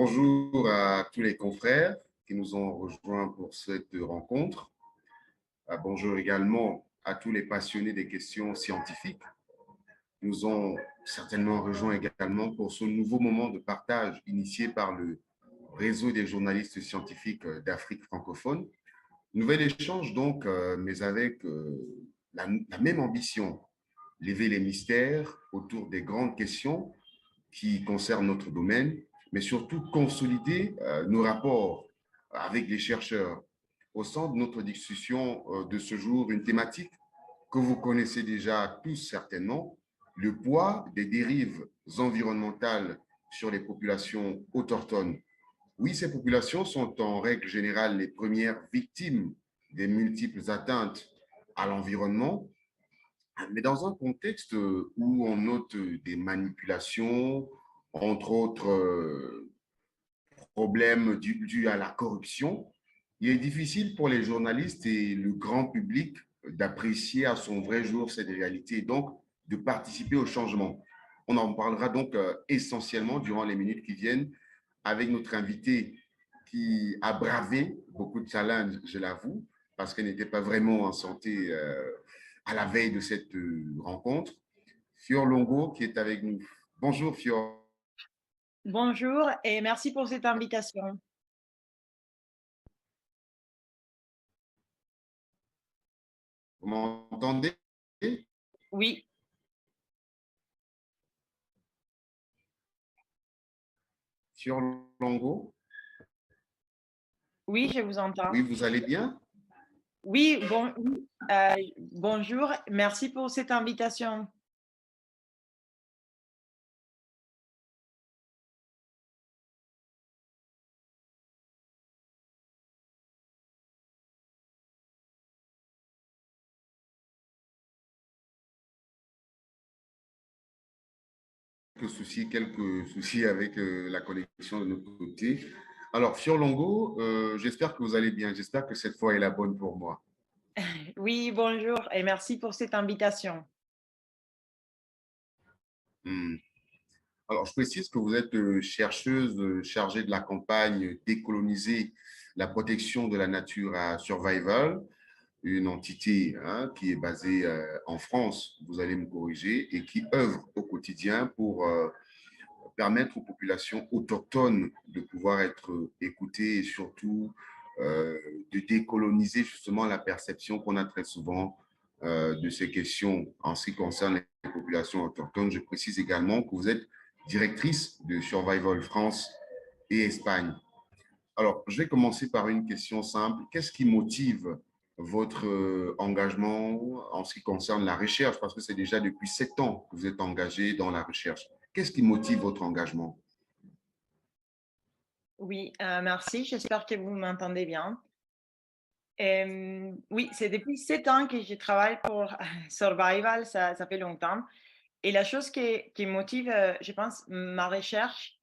Bonjour à tous les confrères qui nous ont rejoints pour cette rencontre. Bonjour également à tous les passionnés des questions scientifiques qui nous ont certainement rejoints également pour ce nouveau moment de partage initié par le réseau des journalistes scientifiques d'Afrique francophone. Nouvel échange donc, mais avec la même ambition, lever les mystères autour des grandes questions qui concernent notre domaine, mais surtout consolider nos rapports avec les chercheurs. Au centre de notre discussion de ce jour, une thématique que vous connaissez déjà tous certainement, le poids des dérives environnementales sur les populations autochtones. Oui, ces populations sont en règle générale les premières victimes des multiples atteintes à l'environnement, mais dans un contexte où on note des manipulations, entre autres problèmes dus à la corruption, il est difficile pour les journalistes et le grand public d'apprécier à son vrai jour cette réalité et donc de participer au changement. On en parlera donc essentiellement durant les minutes qui viennent avec notre invité qui a bravé beaucoup de challenges, je l'avoue, parce qu'elle n'était pas vraiment en santé à la veille de cette rencontre. Fior Longo qui est avec nous. Bonjour Fior. Bonjour et merci pour cette invitation. Vous m'entendez? Oui, Fior Longo? oui, je vous entends. Oui, vous allez bien? Oui, bonjour, merci pour cette invitation. Quelques soucis avec la connexion de notre côté. Alors, Fior Longo, j'espère que vous allez bien. J'espère que cette fois est la bonne pour moi. Oui, bonjour et merci pour cette invitation. Hmm. Alors, je précise que vous êtes chercheuse chargée de la campagne Décoloniser la protection de la nature à Survival, une entité qui est basée en France, vous allez me corriger, et qui œuvre au quotidien pour permettre aux populations autochtones de pouvoir être écoutées et surtout de décoloniser justement la perception qu'on a très souvent de ces questions en ce qui concerne les populations autochtones. Je précise également que vous êtes directrice de Survival France et Espagne. Alors, je vais commencer par une question simple. Qu'est-ce qui motive votre engagement en ce qui concerne la recherche? Parce que c'est déjà depuis 7 ans que vous êtes engagé dans la recherche. Qu'est-ce qui motive votre engagement? Oui, merci, j'espère que vous m'entendez bien. Oui, c'est depuis 7 ans que je travaille pour Survival, ça fait longtemps. Et la chose qui motive, je pense, ma recherche,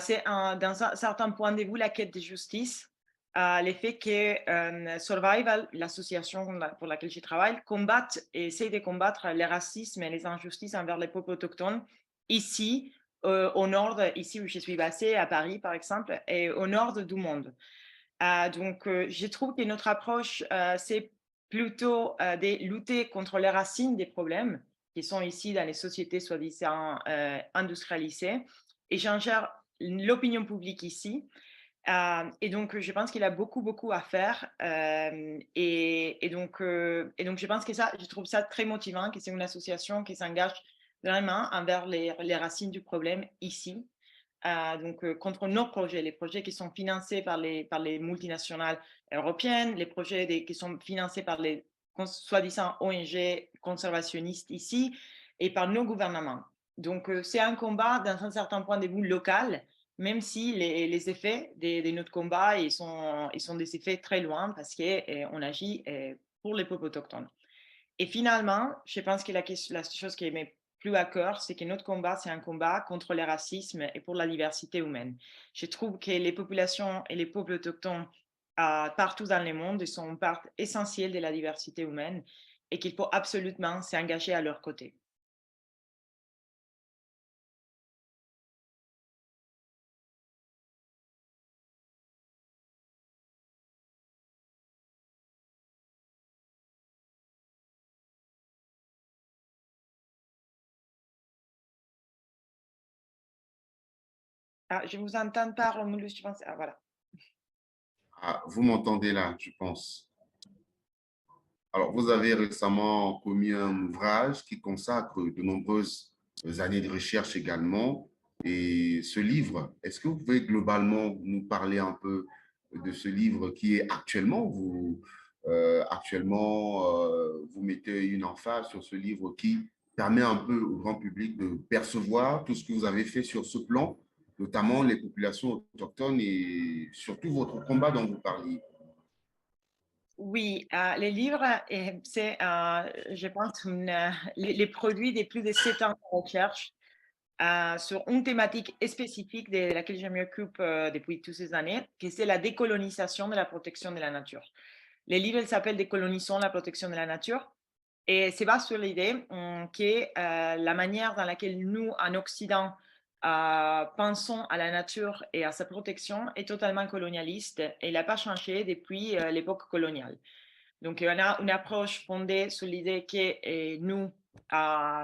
c'est dans un certain point de vue la quête de justice, l'effet que Survival, l'association pour laquelle je travaille, combatte et essaie de combattre le racisme et les injustices envers les peuples autochtones ici, au nord, ici où je suis basée, à Paris par exemple, et au nord du monde. Donc, je trouve que notre approche, c'est plutôt de lutter contre les racines des problèmes qui sont ici dans les sociétés soi-disant industrialisées et changer l'opinion publique ici. Et donc, je pense qu'il a beaucoup, beaucoup à faire. Et donc, je pense que ça, je trouve ça très motivant, que c'est une association qui s'engage vraiment envers les racines du problème ici. Donc, contre nos projets, les projets qui sont financés par les multinationales européennes, les projets qui sont financés par les soi-disant ONG conservationnistes ici et par nos gouvernements. Donc, c'est un combat dans un certain point de vue local, même si les effets de notre combat, ils sont des effets très loin parce qu'on agit pour les peuples autochtones. Et finalement, je pense que la chose qui m'est plus à cœur, c'est que notre combat, c'est un combat contre le racisme et pour la diversité humaine. Je trouve que les populations et les peuples autochtones partout dans le monde sont une part essentielle de la diversité humaine et qu'il faut absolument s'engager à leur côté. Ah, je vous entends pas, Romulus, je pense. Ah, voilà. Ah, vous m'entendez là, je pense. Alors, vous avez récemment commis un ouvrage qui consacre de nombreuses années de recherche également. Et ce livre, est-ce que vous pouvez globalement nous parler un peu de ce livre qui est actuellement, vous mettez une emphase sur ce livre qui permet un peu au grand public de percevoir tout ce que vous avez fait sur ce plan, notamment les populations autochtones et surtout votre combat dont vous parliez. Oui, les livres, c'est, je pense, les produits des plus de 7 ans de recherche sur une thématique spécifique de laquelle je m'occupe depuis toutes ces années, que c'est la décolonisation de la protection de la nature. Les livres s'appellent Décolonisons la protection de la nature et c'est basé sur l'idée que la manière dans laquelle nous, en Occident, pensons à la nature et à sa protection est totalement colonialiste et elle n'a pas changé depuis l'époque coloniale. Donc, on a une approche fondée sur l'idée que nous,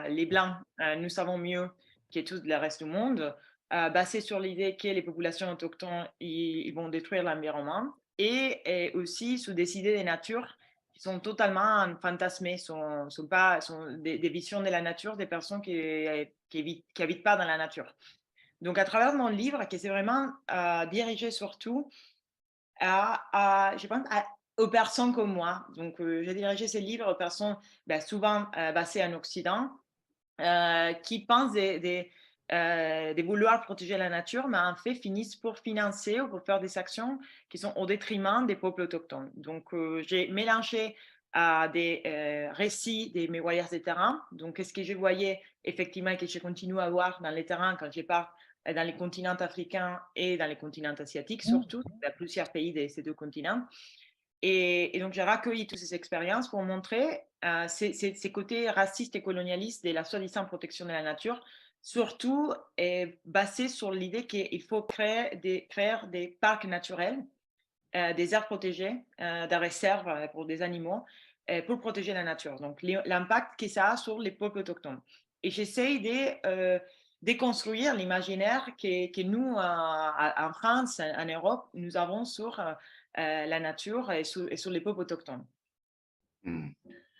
les Blancs, nous savons mieux que tout le reste du monde, basée sur l'idée que les populations autochtones ils vont détruire l'environnement et aussi sur des idées de nature qui sont totalement fantasmées, sont pas, sont des visions de la nature des personnes qui habitent pas dans la nature. Donc, à travers mon livre, qui c'est vraiment dirigé surtout je pense aux personnes comme moi. Donc, j'ai dirigé ces livres aux personnes souvent basées en Occident, qui pensent de vouloir protéger la nature, mais en fait finissent pour financer ou pour faire des actions qui sont au détriment des peuples autochtones. Donc, j'ai mélangé des récits de mes voyages de terrain. Donc, qu'est-ce que je voyais effectivement et que je continue à voir dans les terrains quand je pars dans les continents africains et dans les continents asiatiques, surtout, il y a plusieurs pays de ces deux continents. Et donc, j'ai recueilli toutes ces expériences pour montrer ces côtés racistes et colonialistes de la soi-disant protection de la nature, surtout basés sur l'idée qu'il faut créer des parcs naturels, des aires protégées, des réserves pour des animaux, pour protéger la nature. Donc, l'impact que ça a sur les peuples autochtones. Et j'essaye de déconstruire l'imaginaire que nous, en France, en Europe, nous avons sur la nature et sur les peuples autochtones. Hmm.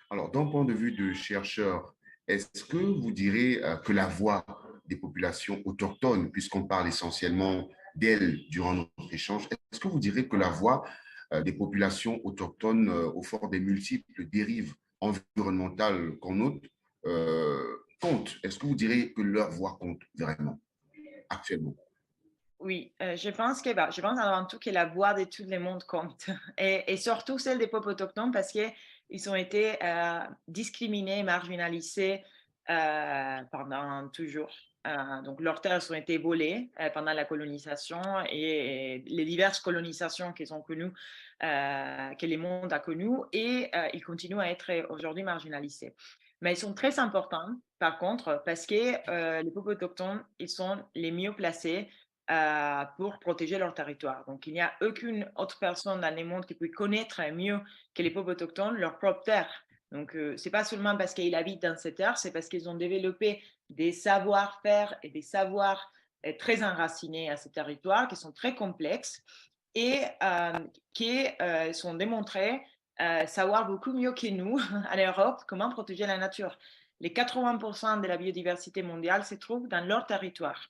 Alors, d'un point de vue de chercheur, est-ce que vous direz que la voix des populations autochtones, puisqu'on parle essentiellement d'elles durant notre échange, est-ce que vous direz que la voix des populations autochtones, au fort des multiples dérives environnementales qu'on note, compte? Est-ce que vous direz que leur voix compte vraiment actuellement? Oui, je pense avant tout que la voix de tout le monde compte et surtout celle des peuples autochtones parce qu'ils ont été discriminés, marginalisés pendant toujours. Donc leurs terres ont été volées pendant la colonisation et les diverses colonisations qu'ils ont connues, que le monde a connues et ils continuent à être aujourd'hui marginalisés. Mais ils sont très importants, par contre, parce que les peuples autochtones, ils sont les mieux placés pour protéger leur territoire. Donc, il n'y a aucune autre personne dans le monde qui peut connaître mieux que les peuples autochtones leur propre terre. Donc, ce n'est pas seulement parce qu'ils habitent dans cette terre, c'est parce qu'ils ont développé des savoir-faire et des savoirs très enracinés à ce territoire, qui sont très complexes et qui sont démontrés savoir beaucoup mieux que nous, en Europe, comment protéger la nature. Les 80% de la biodiversité mondiale se trouvent dans leur territoire.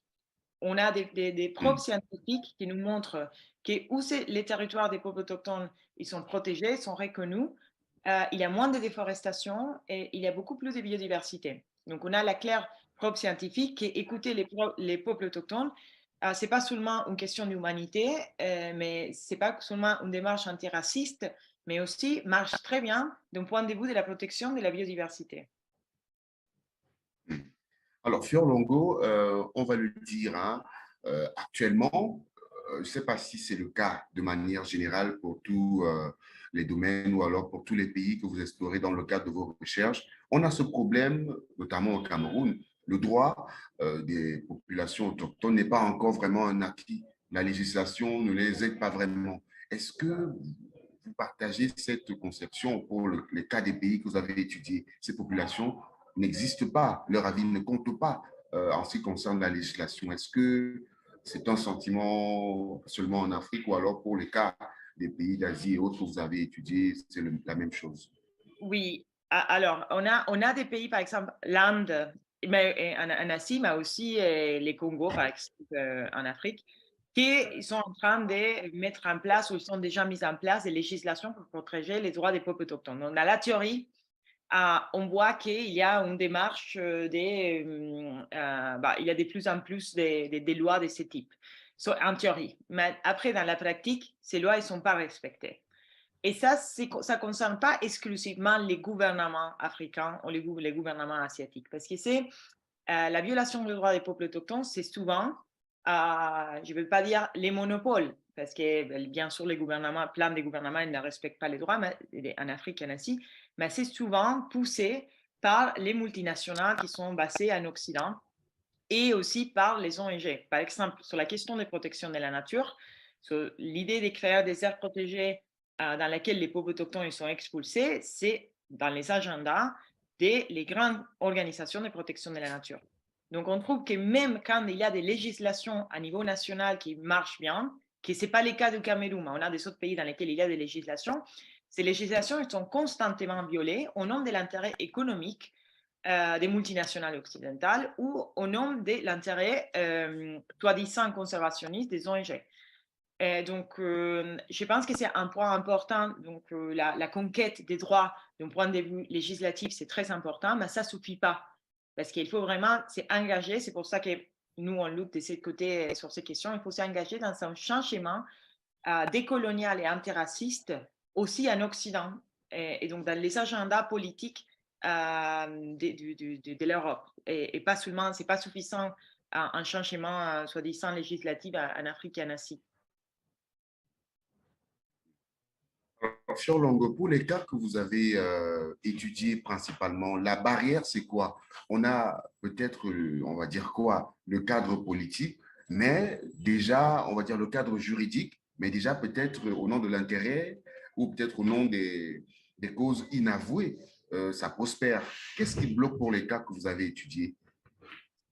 On a des preuves Hmm. scientifiques qui nous montrent que où les territoires des peuples autochtones ils sont protégés, sont reconnus, il y a moins de déforestation et il y a beaucoup plus de biodiversité. Donc, on a la claire preuve scientifique qu'écouter les peuples autochtones, ce n'est pas seulement une question d'humanité, mais ce n'est pas seulement une démarche antiraciste, mais aussi marche très bien d'un point de vue de la protection de la biodiversité. Hmm. Alors, Fior on va le dire, hein, actuellement, je ne sais pas si c'est le cas de manière générale pour tous les domaines ou alors pour tous les pays que vous explorez dans le cadre de vos recherches. On a ce problème, notamment au Cameroun. Le droit des populations autochtones n'est pas encore vraiment un acquis. La législation ne les aide pas vraiment. Est-ce que vous partagez cette conception pour les cas des pays que vous avez étudiés? Ces populations n'existent pas, leur avis ne compte pas en ce qui concerne la législation. Est-ce que C'est un sentiment seulement en Afrique ou alors pour les cas des pays d'Asie et autres où vous avez étudié, c'est la même chose? Oui, alors on a des pays, par exemple, l'Inde, mais en Asie, mais aussi les Congo, par exemple, en Afrique, qui sont en train de mettre en place ou ils sont déjà mis en place des législations pour protéger les droits des peuples autochtones. Donc, dans la théorie, on voit qu'il y a une démarche il y a de plus en plus des lois de ce type, en théorie. Mais après, dans la pratique, ces lois ne sont pas respectées. Et ça, ça ne concerne pas exclusivement les gouvernements africains ou les gouvernements asiatiques, parce que c'est la violation des droits des peuples autochtones, c'est souvent, je ne veux pas dire les monopoles, parce que bien sûr, les gouvernements, plein de gouvernements ne respectent pas les droits en Afrique et en Asie, mais c'est souvent poussé par les multinationales qui sont basées en Occident et aussi par les ONG. Par exemple, sur la question des protections de la nature, sur l'idée de créer des aires protégées dans lesquelles les peuples autochtones ils sont expulsés, c'est dans les agendas des les grandes organisations de protection de la nature. Donc, on trouve que même quand il y a des législations à niveau national qui marchent bien, que ce n'est pas le cas du Cameroun, mais on a des autres pays dans lesquels il y a des législations, ces législations elles sont constamment violées au nom de l'intérêt économique des multinationales occidentales ou au nom de l'intérêt soi-disant conservationniste des ONG. Donc, je pense que c'est un point important. Donc, la conquête des droits d'un point de vue législatif, c'est très important, mais ça ne suffit pas. Parce qu'il faut vraiment s'engager. C'est pour ça que nous, on lutte de ce côté sur ces questions. Il faut s'engager dans un changement décolonial et antiraciste aussi en Occident. Et donc, dans les agendas politiques de l'Europe. Et pas seulement, ce n'est pas suffisant un changement, soi-disant, législatif en Afrique et en Asie. Sur Longo, pour les cas que vous avez étudiés principalement, la barrière, c'est quoi? On a peut-être, on va dire quoi, le cadre politique, mais déjà, on va dire le cadre juridique, mais déjà peut-être au nom de l'intérêt ou peut-être au nom des causes inavouées, ça prospère. Qu'est-ce qui bloque pour les cas que vous avez étudiés?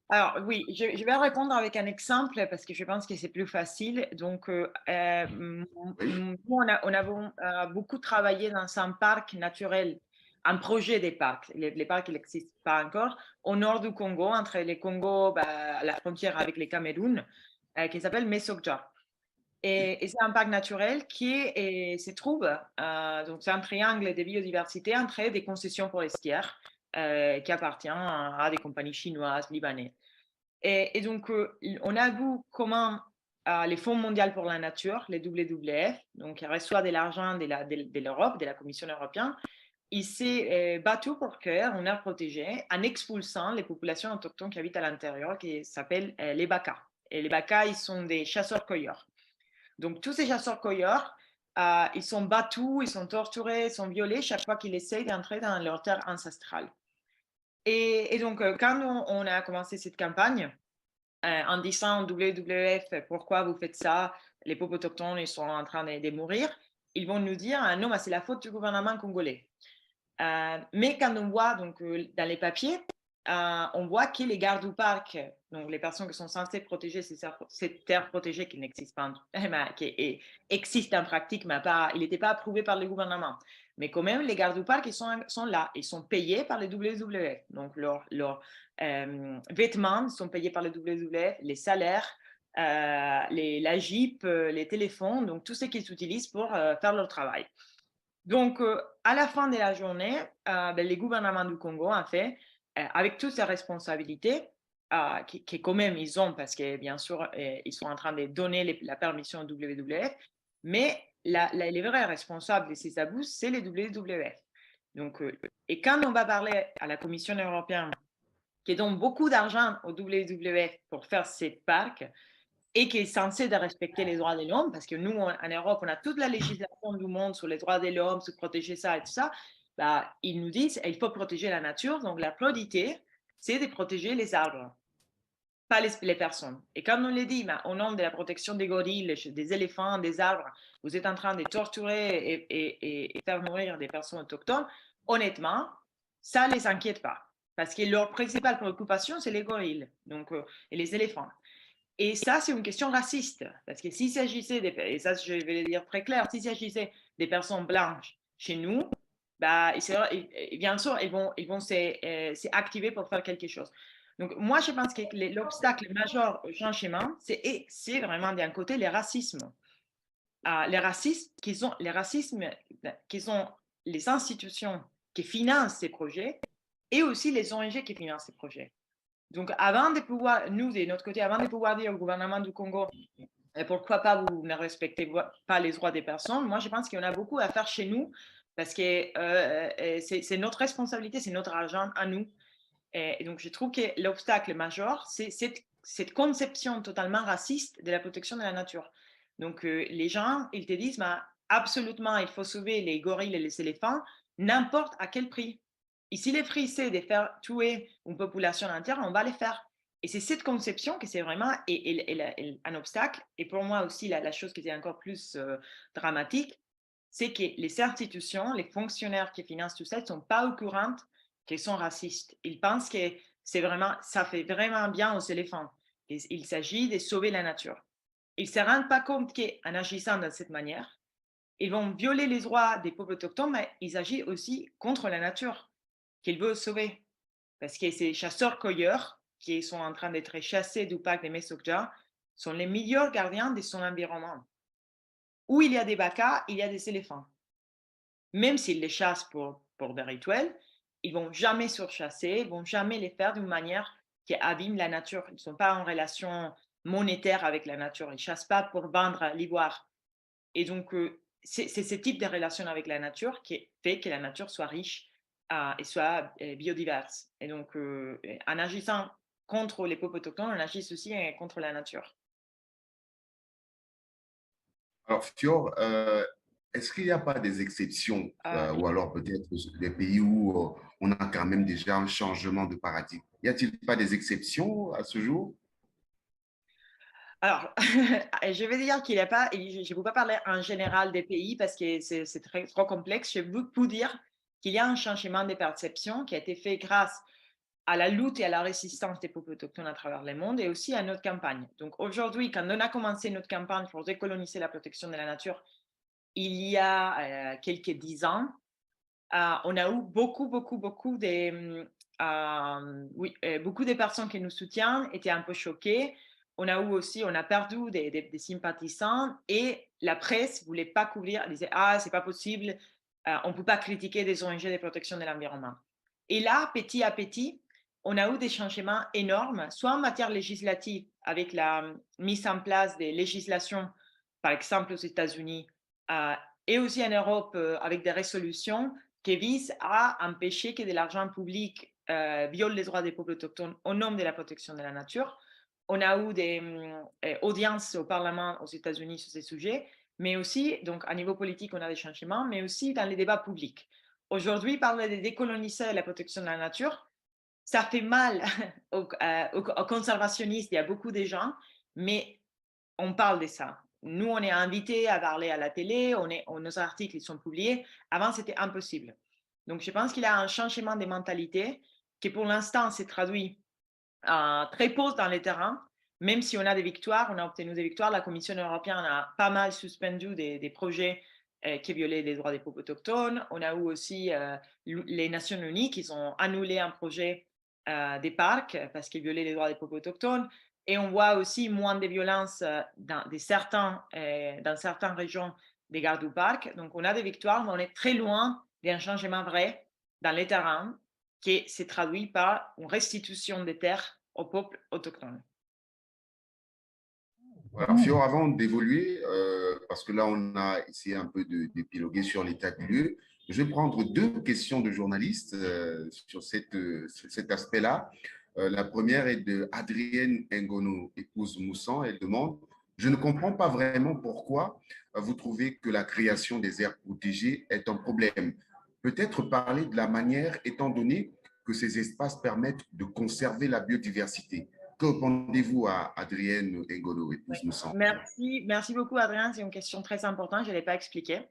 Alors oui, je vais répondre avec un exemple parce que je pense que c'est plus facile. Donc, Oui, nous, on avons beaucoup travaillé dans un parc naturel, un projet des parcs. Les parcs, ils n'existent pas encore, au nord du Congo, entre les Congo, à la frontière avec le Cameroun, qui s'appelle Mesokdja. Et c'est un parc naturel se trouve, donc c'est un triangle de biodiversité entre des concessions forestières qui appartient à des compagnies chinoises, libanaises. Et donc, on a vu comment les Fonds mondiaux pour la nature, les WWF, donc qui reçoit de l'argent de l'Europe, de la Commission européenne, il s'est battu pour créer une aire protégée en expulsant les populations autochtones qui habitent à l'intérieur, qui s'appellent les Baka. Et les Baka, ils sont des chasseurs-cueilleurs. Donc, tous ces chasseurs-cueilleurs, ils sont battus, ils sont torturés, ils sont violés chaque fois qu'ils essayent d'entrer dans leur terre ancestrale. Et donc, quand on a commencé cette campagne, en disant au WWF pourquoi vous faites ça, les peuples autochtones ils sont en train de mourir, ils vont nous dire ah non, mais c'est la faute du gouvernement congolais. Mais quand on voit donc, dans les papiers, on voit que les gardes du parc, donc les personnes qui sont censées protéger ces terres protégées qui n'existent pas, qui existent en pratique, mais pas, il n'était pas approuvé par le gouvernement. Mais quand même, les gardes du parc, ils sont là. Ils sont payés par les WWF. Donc, leurs vêtements sont payés par les WWF, les salaires, la Jeep, les téléphones, donc tout ce qu'ils utilisent pour faire leur travail. Donc, à la fin de la journée, les gouvernements du Congo, en fait, avec toutes ces responsabilités, qui quand même ils ont, parce que bien sûr, ils sont en train de donner la permission au WWF, mais les vrais responsables de ces abus, c'est les WWF. Donc, et quand on va parler à la Commission européenne, qui donne beaucoup d'argent au WWF pour faire ces parcs, et qui est censé de respecter les droits de l'homme, parce que nous, en Europe, on a toute la législation du monde sur les droits de l'homme, sur protéger ça et tout ça, ils nous disent qu'il faut protéger la nature, donc la priorité, c'est de protéger les arbres, pas les personnes. Et quand on les dit, au nom de la protection des gorilles, des éléphants, des arbres, vous êtes en train de torturer et faire mourir des personnes autochtones, honnêtement, ça ne les inquiète pas. Parce que leur principale préoccupation, c'est les gorilles donc, et les éléphants. Et ça, c'est une question raciste. Parce que s'il s'agissait, et ça, je vais le dire très clair, s'il s'agissait des personnes blanches chez nous, bah, bien sûr, ils vont s'activer pour faire quelque chose. Donc, moi, je pense que l'obstacle majeur au changement, c'est vraiment d'un côté les racismes. Les racistes les racismes qui sont les institutions qui financent ces projets et aussi les ONG qui financent ces projets. Donc, avant de pouvoir, nous, de notre côté, avant de pouvoir dire au gouvernement du Congo, pourquoi pas vous ne respectez pas les droits des personnes, moi, je pense qu'il y en a beaucoup à faire chez nous parce que c'est notre responsabilité, c'est notre argent à nous. Et donc, je trouve que l'obstacle majeur, c'est cette conception totalement raciste de la protection de la nature. Donc, les gens, ils te disent, bah, absolument, il faut sauver les gorilles et les éléphants, n'importe à quel prix. Et si les prix, c'est de faire tuer une population entière, on va les faire. Et c'est cette conception que c'est vraiment un obstacle. Et pour moi aussi, la chose qui est encore plus dramatique, c'est que les institutions, les fonctionnaires qui financent tout ça, ne sont pas au courant qu'ils sont racistes. Ils pensent que ça fait vraiment bien aux éléphants. Il s'agit de sauver la nature. Ils ne se rendent pas compte qu'en agissant de cette manière, ils vont violer les droits des peuples autochtones, mais ils agissent aussi contre la nature qu'ils veulent sauver. Parce que ces chasseurs-cueilleurs qui sont en train d'être chassés du parc de Mesokja sont les meilleurs gardiens de son environnement. Où il y a des bacas, il y a des éléphants. Même s'ils les chassent pour des rituels, ils vont jamais surchasser, ils vont jamais les faire d'une manière qui abîme la nature. Ils ne sont pas en relation monétaire avec la nature. Ils ne chassent pas pour vendre l'ivoire. Et donc, c'est ce type de relation avec la nature qui fait que la nature soit riche et soit biodiverse. Et donc, en agissant contre les peuples autochtones, on agit aussi contre la nature. Alors, Fior, est-ce qu'il n'y a pas des exceptions Euh, ou alors peut-être des pays où on a quand même déjà un changement de paradigme? Y a-t-il pas des exceptions à ce jour? Alors, je vais dire qu'il n'y a pas, et je ne peux pas parler en général des pays parce que c'est trop complexe. Je veux vous dire qu'il y a un changement de perception qui a été fait grâce à la lutte et à la résistance des peuples autochtones à travers le monde et aussi à notre campagne. Donc aujourd'hui, quand on a commencé notre campagne pour décoloniser la protection de la nature, il y a quelques 10 ans, on a eu beaucoup beaucoup de personnes qui nous soutiennent étaient un peu choquées. On a perdu des sympathisants et la presse voulait pas couvrir, elle disait ah c'est pas possible, on peut pas critiquer des ONG de protection de l'environnement. Et là, petit à petit, on a eu des changements énormes, soit en matière législative avec la mise en place des législations, par exemple aux États-Unis, euh, et aussi en Europe avec des résolutions qui vise à empêcher que de l'argent public viole les droits des peuples autochtones au nom de la protection de la nature. On a eu des audiences au Parlement aux États-Unis sur ces sujets, mais aussi, donc à niveau politique, on a des changements, mais aussi dans les débats publics. Aujourd'hui, parler de décoloniser la protection de la nature, ça fait mal aux conservationnistes, il y a beaucoup de gens, mais on parle de ça. Nous, on est invités à parler à la télé, nos articles ils sont publiés. Avant, c'était impossible. Donc, je pense qu'il y a un changement de mentalité qui, pour l'instant, s'est traduit très peu dans les terrains. Même si on a des victoires, on a obtenu des victoires, la Commission européenne a pas mal suspendu des projets qui violaient les droits des peuples autochtones. On a eu aussi les Nations Unies qui ont annulé un projet des parcs parce qu'ils violaient les droits des peuples autochtones. Et on voit aussi moins de violence dans certaines régions des gardes du parc. Donc, on a des victoires, mais on est très loin d'un changement vrai dans les terrains qui s'est traduit par une restitution des terres au peuple autochtone. Voilà, Fior, avant d'évoluer, parce que là, on a essayé un peu d'épiloguer sur l'état du lieu, je vais prendre deux questions de journalistes sur cet aspect-là. La première est de Adrienne Ngono, épouse Moussan. Elle demande, je ne comprends pas vraiment pourquoi vous trouvez que la création des aires protégées est un problème. Peut-être parler de la manière, étant donné que ces espaces permettent de conserver la biodiversité. Que répondez-vous à Adrienne Engolo, épouse Moussan? Merci beaucoup, Adrien. C'est une question très importante. Je ne l'ai pas expliqué.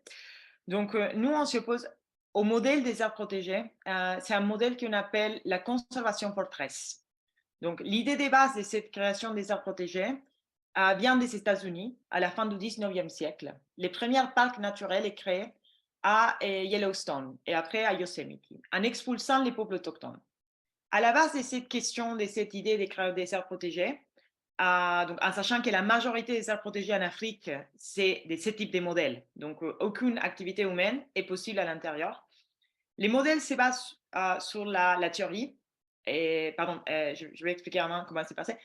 Donc, nous, on s'oppose au modèle des aires protégées. C'est un modèle qu'on appelle la conservation forteresse. Donc, l'idée des bases de cette création des aires protégées, vient des États-Unis à la fin du 19e siècle. Les premiers parcs naturels sont créés à Yellowstone et après à Yosemite, en expulsant les peuples autochtones. À la base de cette question, de cette idée de créer des aires protégées, donc en sachant que la majorité des aires protégées en Afrique, c'est de ce type de modèles. Donc, aucune activité humaine est possible à l'intérieur. Les modèles se basent sur la théorie. Et, pardon, je vais expliquer avant comment c'est passé.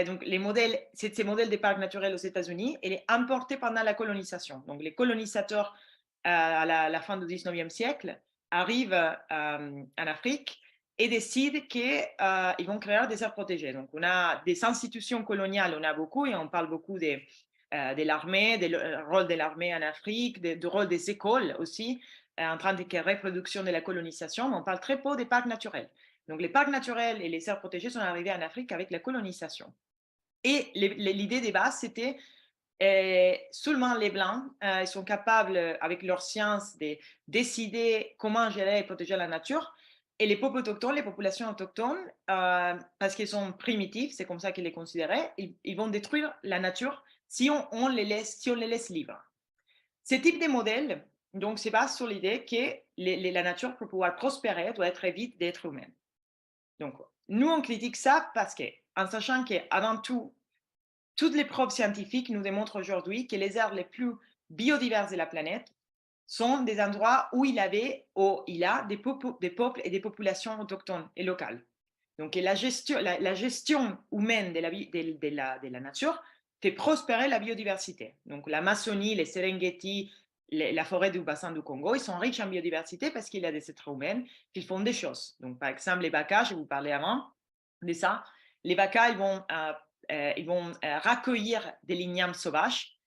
Donc, ces modèles des parcs naturels aux États-Unis, elle est importé pendant la colonisation. Donc, les colonisateurs, à la fin du 19e siècle, arrivent en Afrique et décident qu'ils vont créer des aires protégées. Donc, on a des institutions coloniales, on a beaucoup, et on parle beaucoup de l'armée, du rôle de l'armée en Afrique, du rôle des écoles aussi, en train de reproduction de la colonisation, mais on parle très peu des parcs naturels. Donc, les parcs naturels et les aires protégées sont arrivés en Afrique avec la colonisation. Et l'idée des bases, c'était seulement les Blancs sont capables, avec leur science, de décider comment gérer et protéger la nature. Et les peuples autochtones, les populations autochtones, parce qu'ils sont primitifs, c'est comme ça qu'ils les considéraient, ils vont détruire la nature si on les laisse libres. Ce type de modèle, donc, se base sur l'idée que la nature, pour pouvoir prospérer, doit être évite d'être humaine. Donc, nous, on critique ça parce que, en sachant qu'avant tout, toutes les preuves scientifiques nous démontrent aujourd'hui que les aires les plus biodiverses de la planète sont des endroits où il y a des peuples et des populations autochtones et locales. Donc, la gestion humaine de la nature fait prospérer la biodiversité. Donc, l'Amazonie, les Serengeti, la forêt du bassin du Congo, ils sont riches en biodiversité parce qu'il y a des êtres humains qui font des choses. Donc, par exemple, les vacas, je vous parlais avant de ça. Les vacas, ils vont recueillir des lignames sauvages,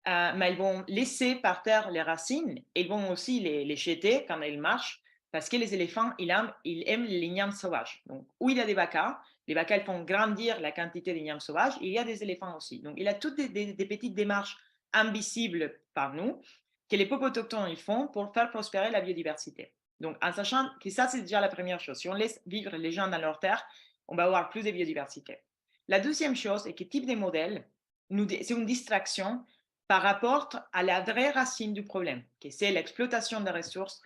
mais ils vont laisser par terre les racines et ils vont aussi les jeter quand ils marchent parce que les éléphants, ils aiment les lignames sauvages. Donc, où il y a des vacas, les vacas ils font grandir la quantité de lignames sauvages, il y a des éléphants aussi. Donc, il y a toutes des petites démarches invisibles par nous que les peuples autochtones ils font pour faire prospérer la biodiversité. Donc, en sachant que ça, c'est déjà la première chose. Si on laisse vivre les gens dans leur terre, on va avoir plus de biodiversité. La deuxième chose est que type de modèle, c'est une distraction par rapport à la vraie racine du problème, qui c'est l'exploitation des ressources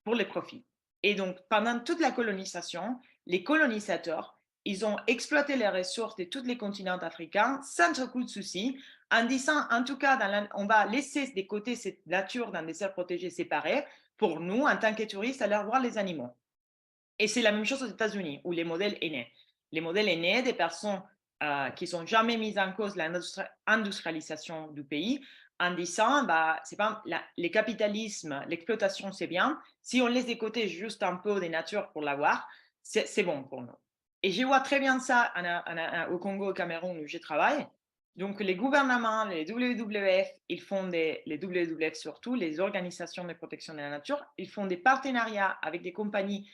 pour les profits. Et donc, pendant toute la colonisation, les colonisateurs, ils ont exploité les ressources de tous les continents africains sans trop de soucis, en disant, en tout cas, on va laisser de côté cette nature dans des aires protégées séparées pour nous, en tant que touristes, aller voir les animaux. Et c'est la même chose aux États-Unis, où les modèles est né. Les modèles est né des personnes qui n'ont jamais mis en cause l'industrialisation du pays en disant, c'est pas le capitalisme, l'exploitation, c'est bien. Si on laisse de côté juste un peu de nature pour l'avoir, c'est bon pour nous. Et je vois très bien ça au Congo, au Cameroun, où je travaille. Donc, les gouvernements, les WWF, ils font les WWF surtout, les organisations de protection de la nature, ils font des partenariats avec des compagnies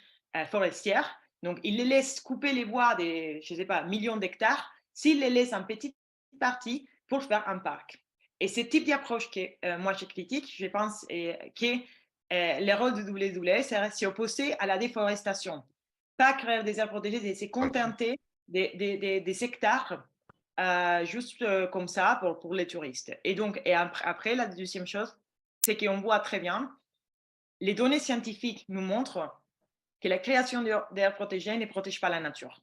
forestières. Donc, ils les laissent couper les bois des, je ne sais pas, millions d'hectares, s'ils les laissent en petite partie pour faire un parc. Et ce type d'approche que moi je critique, je pense que le rôle du WWF, c'est s'y opposer à la déforestation. Pas créer des aires protégées et se contenter des hectares juste comme ça pour les touristes. Et donc, après, la deuxième chose, c'est qu'on voit très bien, les données scientifiques nous montrent que la création d'aires protégées ne protège pas la nature.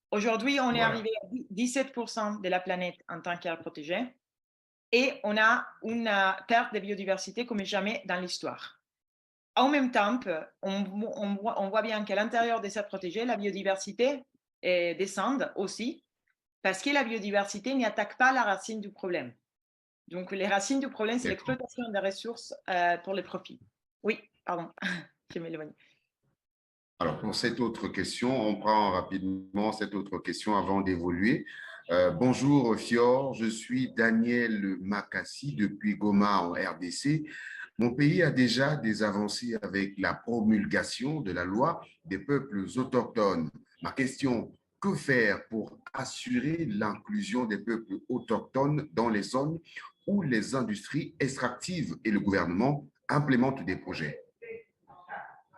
Aujourd'hui, on est arrivé à 17% de la planète en tant qu'aire protégée et on a une perte de biodiversité comme jamais dans l'histoire. En même temps, on voit bien qu'à l'intérieur des aires protégées, la biodiversité descend aussi parce que la biodiversité n'attaque pas la racine du problème. Donc, les racines du problème, c'est l'exploitation des ressources pour les profits. Oui, pardon, je m'éloigne. Alors, pour cette autre question, on prend rapidement cette autre question avant d'évoluer. Bonjour Fior, je suis Daniel Makassi depuis Goma en RDC. Mon pays a déjà des avancées avec la promulgation de la loi des peuples autochtones. Ma question, que faire pour assurer l'inclusion des peuples autochtones dans les zones où les industries extractives et le gouvernement implémentent des projets?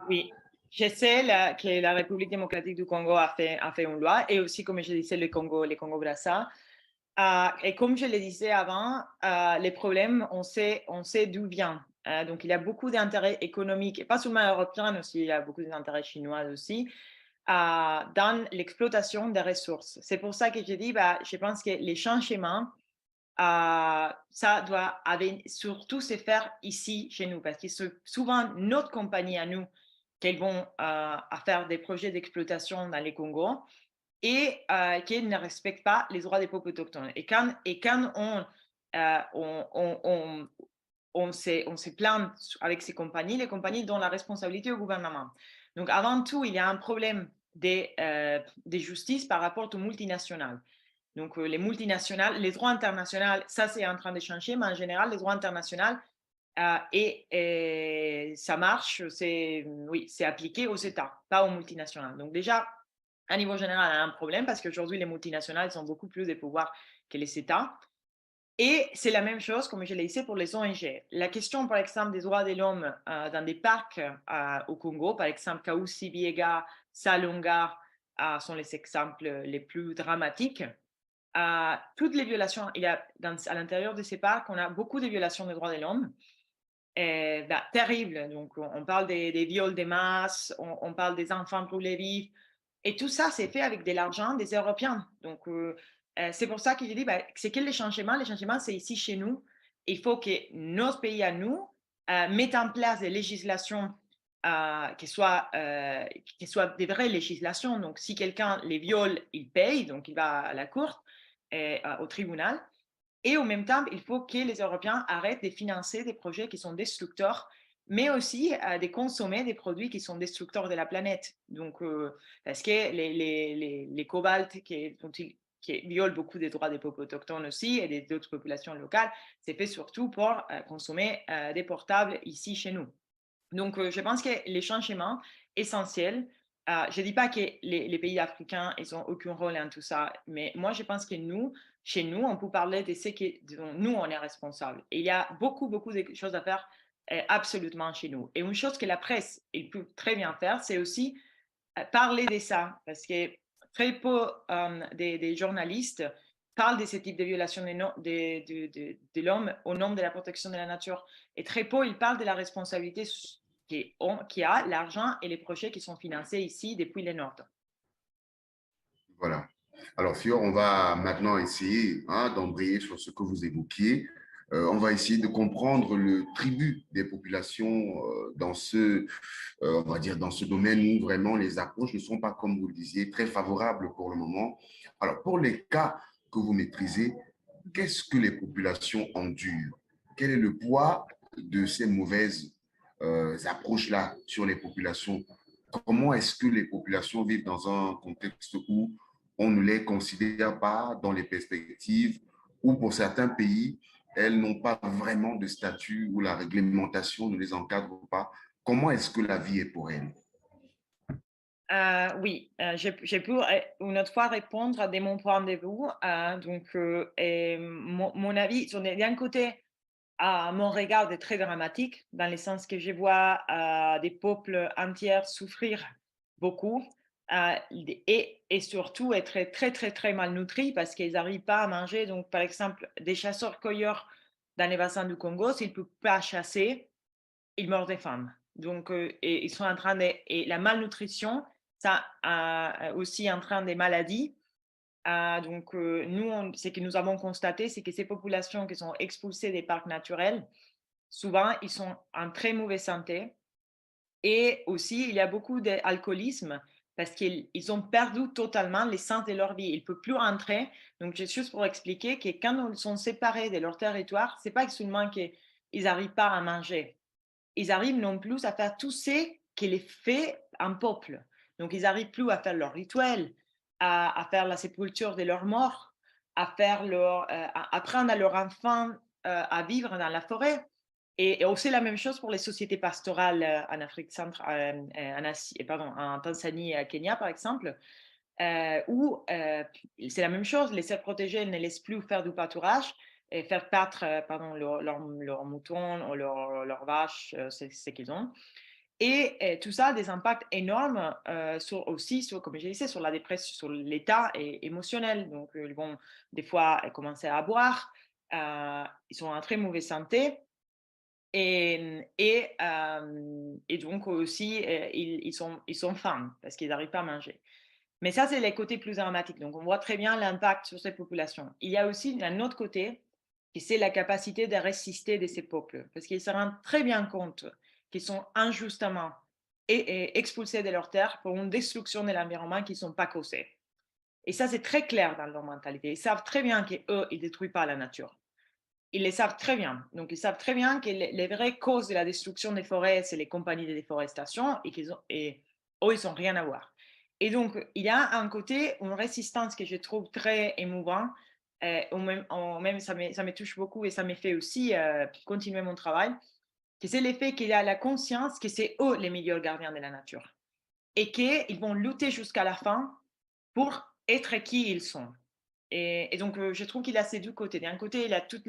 Oui, je sais que la République démocratique du Congo a fait une loi et aussi, comme je disais, le Congo-Brazza. Et comme je le disais avant, les problèmes, on sait d'où vient. Donc, il y a beaucoup d'intérêts économiques, et pas seulement européens aussi, il y a beaucoup d'intérêts chinois aussi, dans l'exploitation des ressources. C'est pour ça que je dis, bah, je pense que les changements, ça doit surtout se faire ici, chez nous, parce que c'est souvent notre compagnie à nous qui vont à faire des projets d'exploitation dans les Congo et qui ne respectent pas les droits des peuples autochtones. Et quand on se plaint avec ces compagnies, les compagnies donnent la responsabilité au gouvernement. Donc, avant tout, il y a un problème de justice par rapport aux multinationales. Donc, les multinationales, les droits internationaux, ça c'est en train de changer, mais en général, les droits internationaux, et ça marche, oui, c'est appliqué aux États, pas aux multinationales. Donc déjà, à niveau général, on a un problème parce qu'aujourd'hui, les multinationales ont beaucoup plus de pouvoir que les États. Et c'est la même chose, comme je l'ai dit, pour les ONG. La question, par exemple, des droits de l'homme dans des parcs au Congo, par exemple, Kaouzi-Biega, Salonga, sont les exemples les plus dramatiques. Toutes les violations, à l'intérieur de ces parcs, on a beaucoup de violations des droits de l'homme. Terribles. Donc, on parle des viols de masse, on parle des enfants brûlés vifs. Et tout ça, c'est fait avec de l'argent des Européens. Donc, c'est pour ça que je dis, c'est quel les changements? Les changements, c'est ici chez nous. Il faut que nos pays à nous mettent en place des législations qui soient des vraies législations. Donc, si quelqu'un les viole, il paye, donc il va à la cour, au tribunal. Et en même temps, il faut que les Européens arrêtent de financer des projets qui sont destructeurs, mais aussi de consommer des produits qui sont destructeurs de la planète. Donc, parce que les cobaltes qui violent beaucoup des droits des peuples autochtones aussi et des autres populations locales, c'est fait surtout pour consommer des portables ici chez nous. Donc, je pense que les changements essentiels, je ne dis pas que les pays africains, ils n'ont aucun rôle en tout ça, mais moi, je pense que nous, chez nous, on peut parler de ce dont nous, on est responsable. Et il y a beaucoup, beaucoup de choses à faire absolument chez nous. Et une chose que la presse, il peut très bien faire, c'est aussi parler de ça, parce que très peu des journalistes parlent de ce type de violation de l'homme au nom de la protection de la nature. Et très peu, ils parlent de la responsabilité qui a l'argent et les projets qui sont financés ici depuis le Nord. Voilà. Alors, Fior, on va maintenant essayer d'embrayer sur ce que vous évoquiez. On va essayer de comprendre le tribut des populations on va dire, dans ce domaine où vraiment les approches ne sont pas, comme vous le disiez, très favorables pour le moment. Alors, pour les cas que vous maîtrisez, qu'est-ce que les populations endurent? Quel est le poids de ces mauvaises approches-là sur les populations? Comment est-ce que les populations vivent dans un contexte où on ne les considère pas dans les perspectives, ou pour certains pays, elles n'ont pas vraiment de statut où la réglementation ne les encadre pas? Comment est-ce que la vie est pour elles? Oui, j'ai pu une autre fois répondre de mon point de vue. Et mon avis, d'un côté, mon regard est très dramatique, dans le sens que je vois des peuples entiers souffrir beaucoup et surtout être très, très, très malnutris parce qu'ils n'arrivent pas à manger. Donc, par exemple, des chasseurs-cueilleurs dans les bassins du Congo, s'ils ne peuvent pas chasser, ils meurent des femmes. Donc, et ils sont en train de. Et la malnutrition, ça aussi en train des maladies. Nous, ce que nous avons constaté, c'est que ces populations qui sont expulsées des parcs naturels, souvent, ils sont en très mauvaise santé. Et aussi, il y a beaucoup d'alcoolisme parce qu'ils ont perdu totalement l'essence de leur vie. Ils ne peuvent plus rentrer. Donc, juste pour expliquer que quand ils sont séparés de leur territoire, ce n'est pas seulement qu'ils n'arrivent pas à manger. Ils arrivent non plus à faire tout ce qui les fait un peuple. Donc, ils n'arrivent plus à faire leur rituel, à faire la sépulture de leurs morts, à apprendre à leurs enfants à vivre dans la forêt. Et aussi la même chose pour les sociétés pastorales en Afrique centrale, en Tanzanie et à Kenya, par exemple, où c'est la même chose. Les aires protégées ne laissent plus faire du pâturage et faire battre leurs moutons ou leurs vaches, c'est ce qu'ils ont. Et tout ça a des impacts énormes aussi, comme je disais, sur la dépression, sur l'état émotionnel. Donc, ils vont des fois commencer à boire, ils sont en très mauvaise santé. Et donc aussi, ils sont faim parce qu'ils n'arrivent pas à manger. Mais ça, c'est les côtés plus dramatiques. Donc, on voit très bien l'impact sur ces populations. Il y a aussi un autre côté, qui c'est la capacité de résister de ces peuples, parce qu'ils se rendent très bien compte qu'ils sont injustement expulsés de leur terre pour une destruction de l'environnement qui ne sont pas causés. Et ça, c'est très clair dans leur mentalité. Ils savent très bien qu'eux, ils ne détruisent pas la nature. Ils le savent très bien. Donc, ils savent très bien que les vraies causes de la destruction des forêts, c'est les compagnies de déforestation et eux, ils n'ont rien à voir. Et donc, il y a un côté, une résistance que je trouve très émouvant, même ça me touche beaucoup et ça me fait aussi continuer mon travail, que c'est l'effet qu'il y a la conscience que c'est eux les meilleurs gardiens de la nature et qu'ils vont lutter jusqu'à la fin pour être qui ils sont. Et donc, je trouve qu'il a ces deux côtés. D'un côté, il a tous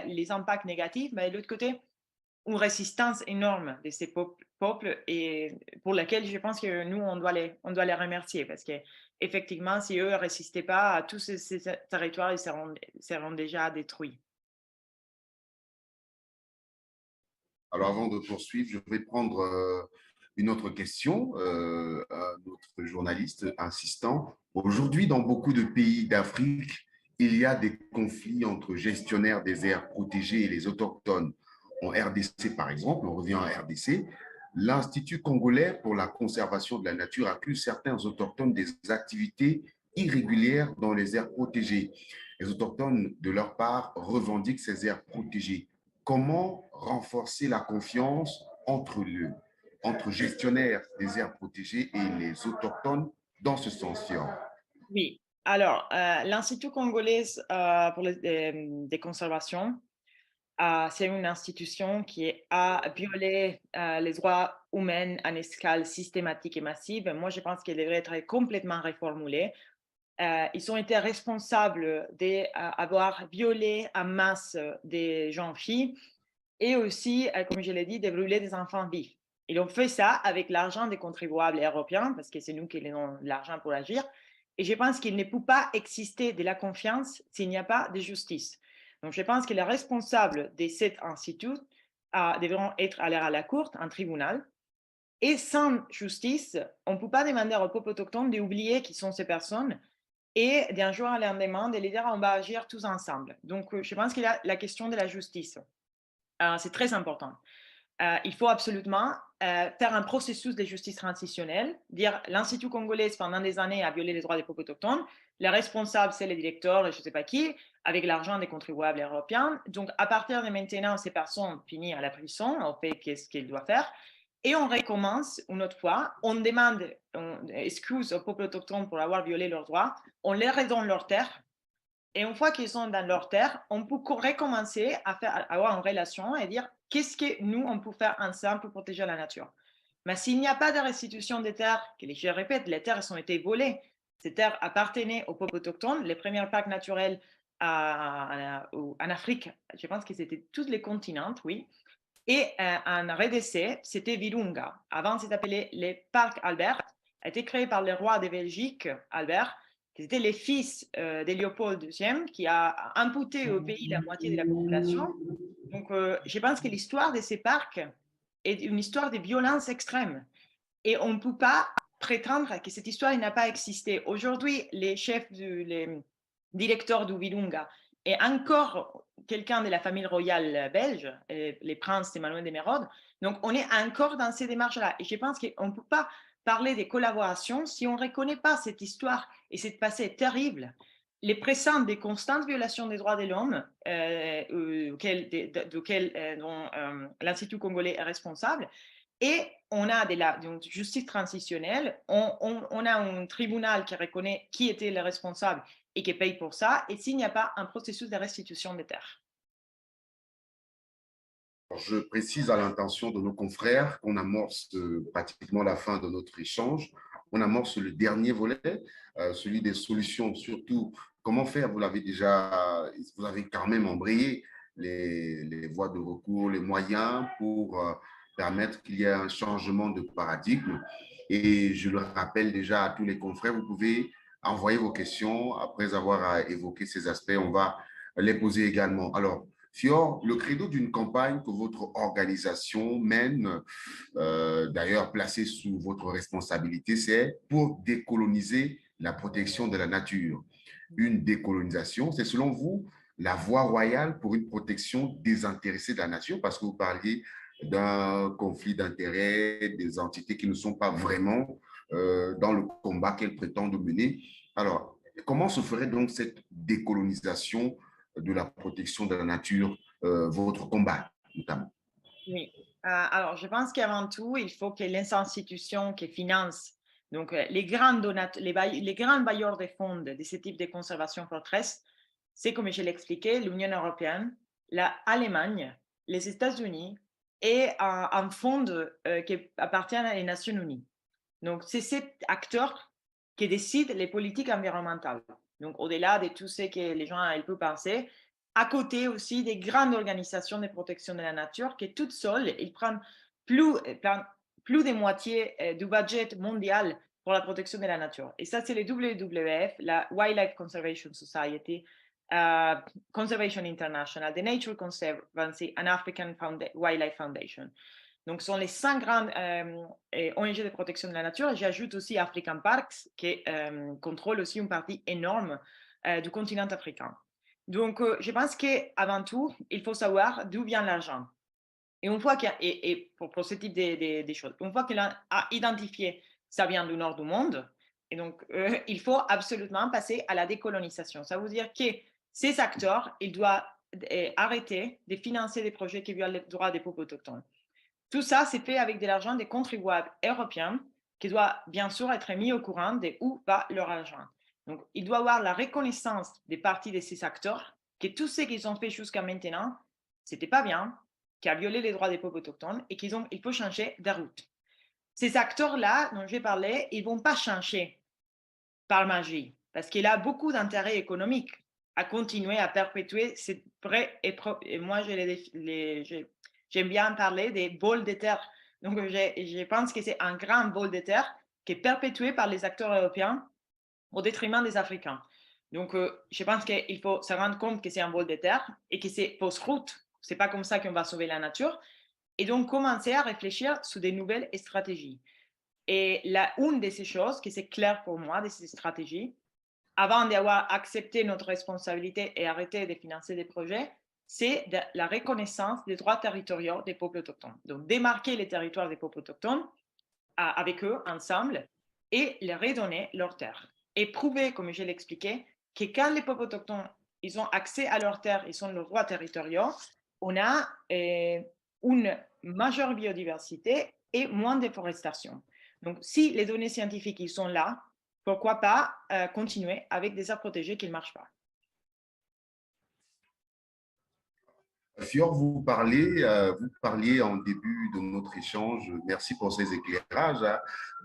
les impacts négatifs, mais de l'autre côté, une résistance énorme de ces peuples et pour laquelle je pense que nous, on doit les remercier parce qu'effectivement, si eux ne résistaient pas, tous ces territoires ils seront déjà détruits. Alors, avant de poursuivre, je vais prendre une autre question à notre journaliste insistant. Aujourd'hui, dans beaucoup de pays d'Afrique, il y a des conflits entre gestionnaires des aires protégées et les autochtones. En RDC, par exemple, on revient en RDC, l'Institut congolais pour la conservation de la nature accuse certains autochtones des activités irrégulières dans les aires protégées. Les autochtones, de leur part, revendiquent ces aires protégées. Comment renforcer la confiance entre gestionnaires des aires protégées et les autochtones dans ce sens-là? Oui. Alors, l'Institut congolais pour des conservations, c'est une institution qui a violé les droits humains en escale systématique et massive. Moi, je pense qu'elle devrait être complètement reformulée. Ils ont été responsables d'avoir violé en masse des jeunes filles et aussi, comme je l'ai dit, de brûler des enfants vifs. Ils ont fait ça avec l'argent des contribuables européens, parce que c'est nous qui avons l'argent pour agir. Et je pense qu'il ne peut pas exister de la confiance s'il n'y a pas de justice. Donc, je pense que les responsables de cet institut devront être allés à la cour, un tribunal. Et sans justice, on ne peut pas demander au peuple autochtone d'oublier qui sont ces personnes et d'un jour à lendemain de les dire on va agir tous ensemble. Donc, je pense qu'il y a la question de la justice. C'est très important. Il faut absolument faire un processus de justice transitionnelle, dire l'Institut congolais pendant des années a violé les droits des peuples autochtones, les responsables c'est les directeurs et je ne sais pas qui, avec l'argent des contribuables européens. Donc à partir de maintenant, ces personnes finissent à la prison, on fait qu'est-ce qu'ils doivent faire. Et on recommence une autre fois, on demande excuse aux peuples autochtones pour avoir violé leurs droits, on les redonne leurs terres, et une fois qu'ils sont dans leur terre, on peut recommencer à avoir une relation et dire qu'est-ce que nous, on peut faire ensemble pour protéger la nature. Mais s'il n'y a pas de restitution des terres, je répète, les terres ont été volées, ces terres appartenaient aux peuples autochtones, les premiers parcs naturels en Afrique, je pense que c'était tous les continents, oui. Et en RDC, c'était Virunga. Avant, c'était appelé les parcs Albert, a été créé par le roi de Belgique, Albert, qui était le fils de Léopold II, qui a amputé au pays la moitié de la population. Donc, je pense que l'histoire de ces parcs est une histoire de violence extrême. Et on ne peut pas prétendre que cette histoire n'a pas existé. Aujourd'hui, les chefs, les directeurs du Virunga et encore quelqu'un de la famille royale belge, les princes Emmanuel de Mérode. Donc, on est encore dans ces démarches-là. Et je pense qu'on ne peut pas parler de collaboration si on ne reconnaît pas cette histoire et cette passé terrible, les présents des constantes violations des droits de l'homme dont l'Institut congolais est responsable. Et on a de la justice transitionnelle, on a un tribunal qui reconnaît qui était le responsable et qui paye pour ça, et s'il n'y a pas un processus de restitution des terres. Je précise à l'intention de nos confrères qu'on amorce pratiquement la fin de notre échange. On amorce le dernier volet, celui des solutions, surtout comment faire, vous l'avez déjà, vous avez quand même embrayé les voies de recours, les moyens pour permettre qu'il y ait un changement de paradigme. Et je le rappelle déjà à tous les confrères, vous pouvez envoyer vos questions après avoir évoqué ces aspects. On va les poser également. Alors, Fior, le credo d'une campagne que votre organisation mène, d'ailleurs placée sous votre responsabilité, c'est pour décoloniser la protection de la nature. Une décolonisation, c'est selon vous la voie royale pour une protection désintéressée de la nature, parce que vous parliez d'un conflit d'intérêts, des entités qui ne sont pas vraiment dans le combat qu'elles prétendent mener. Alors, comment se ferait donc cette décolonisation de la protection de la nature, votre combat notamment? Oui. Alors, je pense qu'avant tout, il faut que les institutions qui financent, donc les grands bailleurs de fonds de ce type de conservation forteresse, c'est comme je l'ai expliqué, l'Union européenne, l'Allemagne, les États-Unis et un fonds qui appartient aux Nations unies. Donc, c'est cet acteur qui décide les politiques environnementales. Donc, au-delà de tout ce que les gens peuvent penser, à côté aussi des grandes organisations de protection de la nature qui, toutes seules, ils prennent plus de moitié du budget mondial pour la protection de la nature. Et ça, c'est le WWF, la Wildlife Conservation Society, Conservation International, the Nature Conservancy and African Wildlife Foundation. Donc, ce sont les 5 grandes ONG de protection de la nature. Et j'ajoute aussi African Parks, qui contrôle aussi une partie énorme du continent africain. Donc, je pense qu'avant tout, il faut savoir d'où vient l'argent. Et une fois pour ce type de choses, une fois qu'il a identifié ça vient du nord du monde, et donc il faut absolument passer à la décolonisation. Ça veut dire que ces acteurs, ils doivent arrêter de financer des projets qui violent les droits des peuples autochtones. Tout ça, c'est fait avec de l'argent des contribuables européens qui doit bien sûr être mis au courant de où va leur argent. Donc, il doit y avoir la reconnaissance des parties de ces acteurs que tout ce qu'ils ont fait jusqu'à maintenant, c'était pas bien, qui a violé les droits des peuples autochtones et il faut changer de route. Ces acteurs-là dont j'ai parlé, ils ne vont pas changer par magie parce qu'il a beaucoup d'intérêt économique à continuer à perpétuer cette vraie et moi, j'aime bien parler des bols de terre. Donc, je pense que c'est un grand bol de terre qui est perpétué par les acteurs européens au détriment des Africains. Donc, je pense qu'il faut se rendre compte que c'est un bol de terre et que c'est post-route. Ce n'est pas comme ça qu'on va sauver la nature. Et donc, commencer à réfléchir sur des nouvelles stratégies. Et une de ces choses, qui c'est clair pour moi, de ces stratégies, avant d'avoir accepté notre responsabilité et arrêté de financer des projets, c'est la reconnaissance des droits territoriaux des peuples autochtones. Donc, démarquer les territoires des peuples autochtones avec eux, ensemble, et leur redonner leurs terres. Et prouver, comme je l'ai expliqué, que quand les peuples autochtones ils ont accès à leurs terres, ils ont leurs droits territoriaux, on a une majeure biodiversité et moins de déforestation. Donc, si les données scientifiques ils sont là, pourquoi pas continuer avec des aires protégées qui ne marchent pas. Fior, vous parliez en début de notre échange, merci pour ces éclairages, hein,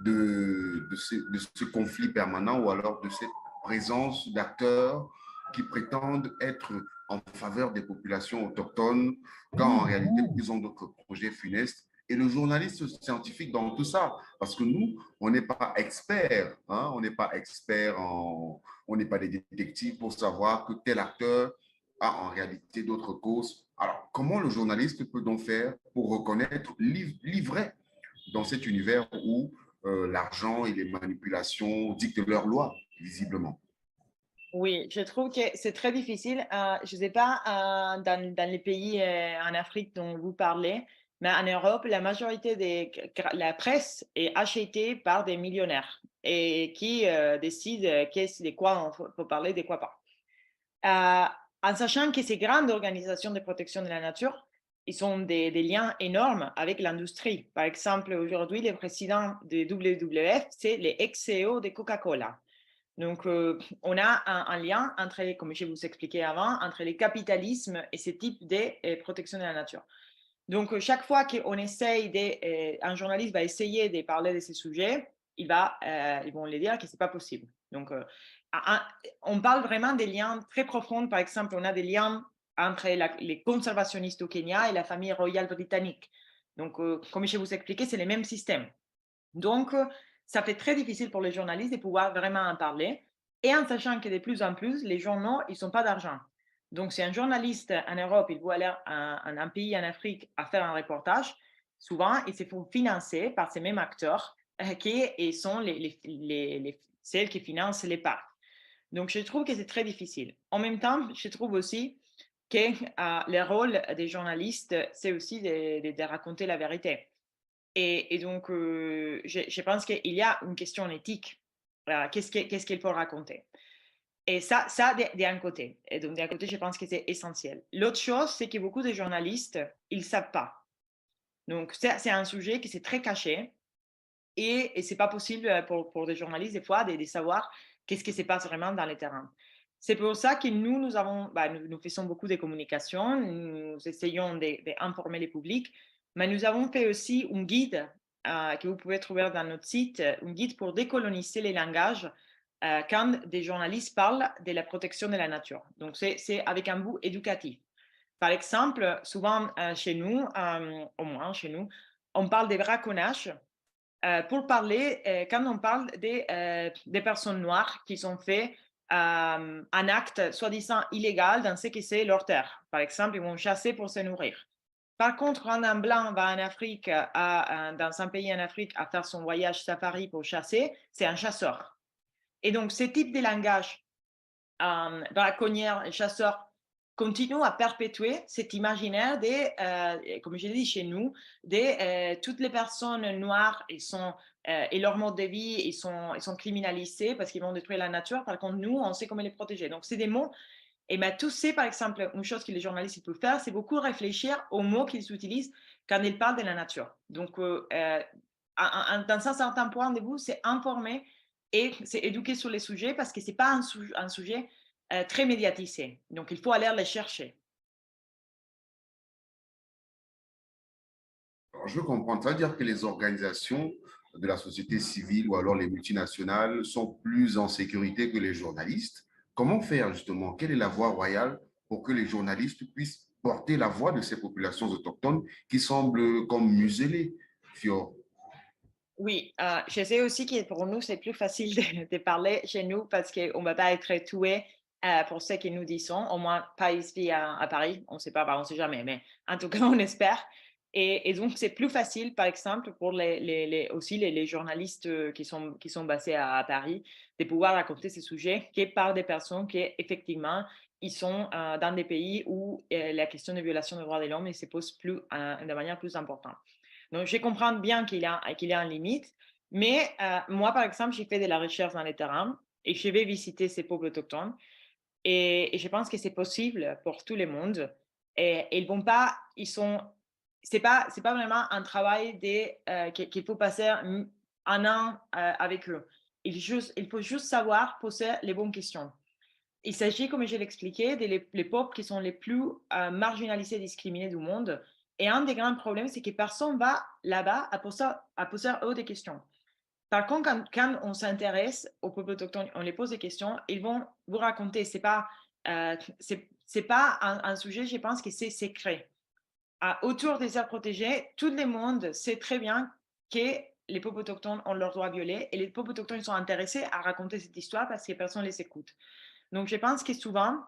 de ce conflit permanent ou alors de cette présence d'acteurs qui prétendent être en faveur des populations autochtones, quand en réalité, ils ont d'autres projets funestes. Et le journaliste scientifique dans tout ça, parce que nous, on n'est pas experts, hein, on n'est pas experts, on n'est pas des détectives pour savoir que tel acteur a en réalité d'autres causes. Alors, comment le journaliste peut donc faire pour reconnaître l'ivraie dans cet univers où l'argent et les manipulations dictent leurs lois, visiblement? Oui, je trouve que c'est très difficile. Je ne sais pas dans les pays en Afrique dont vous parlez, mais en Europe, la majorité de la presse est achetée par des millionnaires et qui décident de quoi on peut parler, de quoi pas. En sachant que ces grandes organisations de protection de la nature, ils ont des liens énormes avec l'industrie. Par exemple, aujourd'hui, le président de WWF, c'est l'ex-CEO de Coca-Cola. Donc, on a un lien entre, comme je vous expliquais avant, entre le capitalisme et ce type de protection de la nature. Donc, chaque fois qu'on essaye, un journaliste va essayer de parler de ces sujets, ils vont lui dire que ce n'est pas possible. Donc, on parle vraiment des liens très profonds. Par exemple, on a des liens entre les conservationnistes au Kenya et la famille royale britannique. Donc, comme je vous expliquais, c'est les mêmes systèmes. Donc, ça fait très difficile pour les journalistes de pouvoir vraiment en parler. Et en sachant que de plus en plus, les journaux, ils n'ont pas d'argent. Donc, si un journaliste en Europe, il veut aller à un pays en Afrique à faire un reportage, souvent, il se faut financer par ces mêmes acteurs qui sont celles qui financent les parcs. Donc, je trouve que c'est très difficile. En même temps, je trouve aussi que le rôle des journalistes, c'est aussi de raconter la vérité. Et donc, je pense qu'il y a une question éthique. Qu'est-ce qu'il faut raconter? Et ça d'un côté. Et donc, d'un côté, je pense que c'est essentiel. L'autre chose, c'est que beaucoup de journalistes, ils ne savent pas. Donc, c'est un sujet qui c'est très caché et ce n'est pas possible pour des journalistes, des fois, de savoir qu'est-ce qui se passe vraiment dans le terrain. C'est pour ça que nous faisons beaucoup de communication, nous essayons d'informer le public, mais nous avons fait aussi un guide que vous pouvez trouver dans notre site, un guide pour décoloniser les langages quand des journalistes parlent de la protection de la nature. Donc, c'est avec un bout éducatif. Par exemple, souvent chez nous, au moins chez nous, on parle de braconnage pour parler, quand on parle des personnes noires qui ont fait un acte soi-disant illégal dans ce que c'est leur terre. Par exemple, ils vont chasser pour se nourrir. Par contre, quand un blanc va en Afrique, dans un pays en Afrique, à faire son voyage safari pour chasser, c'est un chasseur. Et donc, ce type de langage braconnière et chasseur continuent à perpétuer cet imaginaire comme je l'ai dit chez nous, toutes les personnes noires et leur mode de vie, ils sont criminalisés parce qu'ils vont détruire la nature. Par contre, nous, on sait comment les protéger. Donc, c'est des mots. Et bien, tout c'est, par exemple, une chose que les journalistes ils peuvent faire, c'est beaucoup réfléchir aux mots qu'ils utilisent quand ils parlent de la nature. Donc, dans un certain point de vue, c'est informer et c'est éduquer sur les sujets parce que ce n'est pas un sujet très médiatisé. Donc, il faut aller les chercher. Alors, je veux comprendre, ça veut dire que les organisations de la société civile ou alors les multinationales sont plus en sécurité que les journalistes. Comment faire justement? Quelle est la voie royale pour que les journalistes puissent porter la voix de ces populations autochtones qui semblent comme muselées, Fior? Oui, je sais aussi que pour nous, c'est plus facile de parler chez nous parce qu'on ne va pas être tué pour ce que nous disons, au moins pas ici à Paris. On ne sait pas, on ne sait jamais, mais en tout cas, on espère. Et donc, c'est plus facile, par exemple, pour aussi les journalistes qui sont basés à Paris, de pouvoir raconter ces sujets que par des personnes qui, effectivement, ils sont dans des pays où la question de violation des droits de l'homme se pose de manière plus importante. Donc, je comprends bien qu'il y a une limite, mais moi, par exemple, j'ai fait de la recherche dans les terrains et je vais visiter ces peuples autochtones et je pense que c'est possible pour tout le monde. Et ils vont pas, c'est pas vraiment un travail qu'il faut passer un an avec eux. Il faut juste savoir poser les bonnes questions. Il s'agit, comme je l'expliquais, des peuples qui sont les plus marginalisés et discriminés du monde. Et un des grands problèmes, c'est que personne va là-bas à poser eux des questions. Par contre, quand on s'intéresse aux peuples autochtones, on les pose des questions, ils vont vous raconter. C'est pas un sujet, je pense, que c'est secret. Autour des aires protégées, tout le monde sait très bien que les peuples autochtones ont leurs droits violés et les peuples autochtones sont intéressés à raconter cette histoire parce que personne ne les écoute. Donc, je pense que souvent,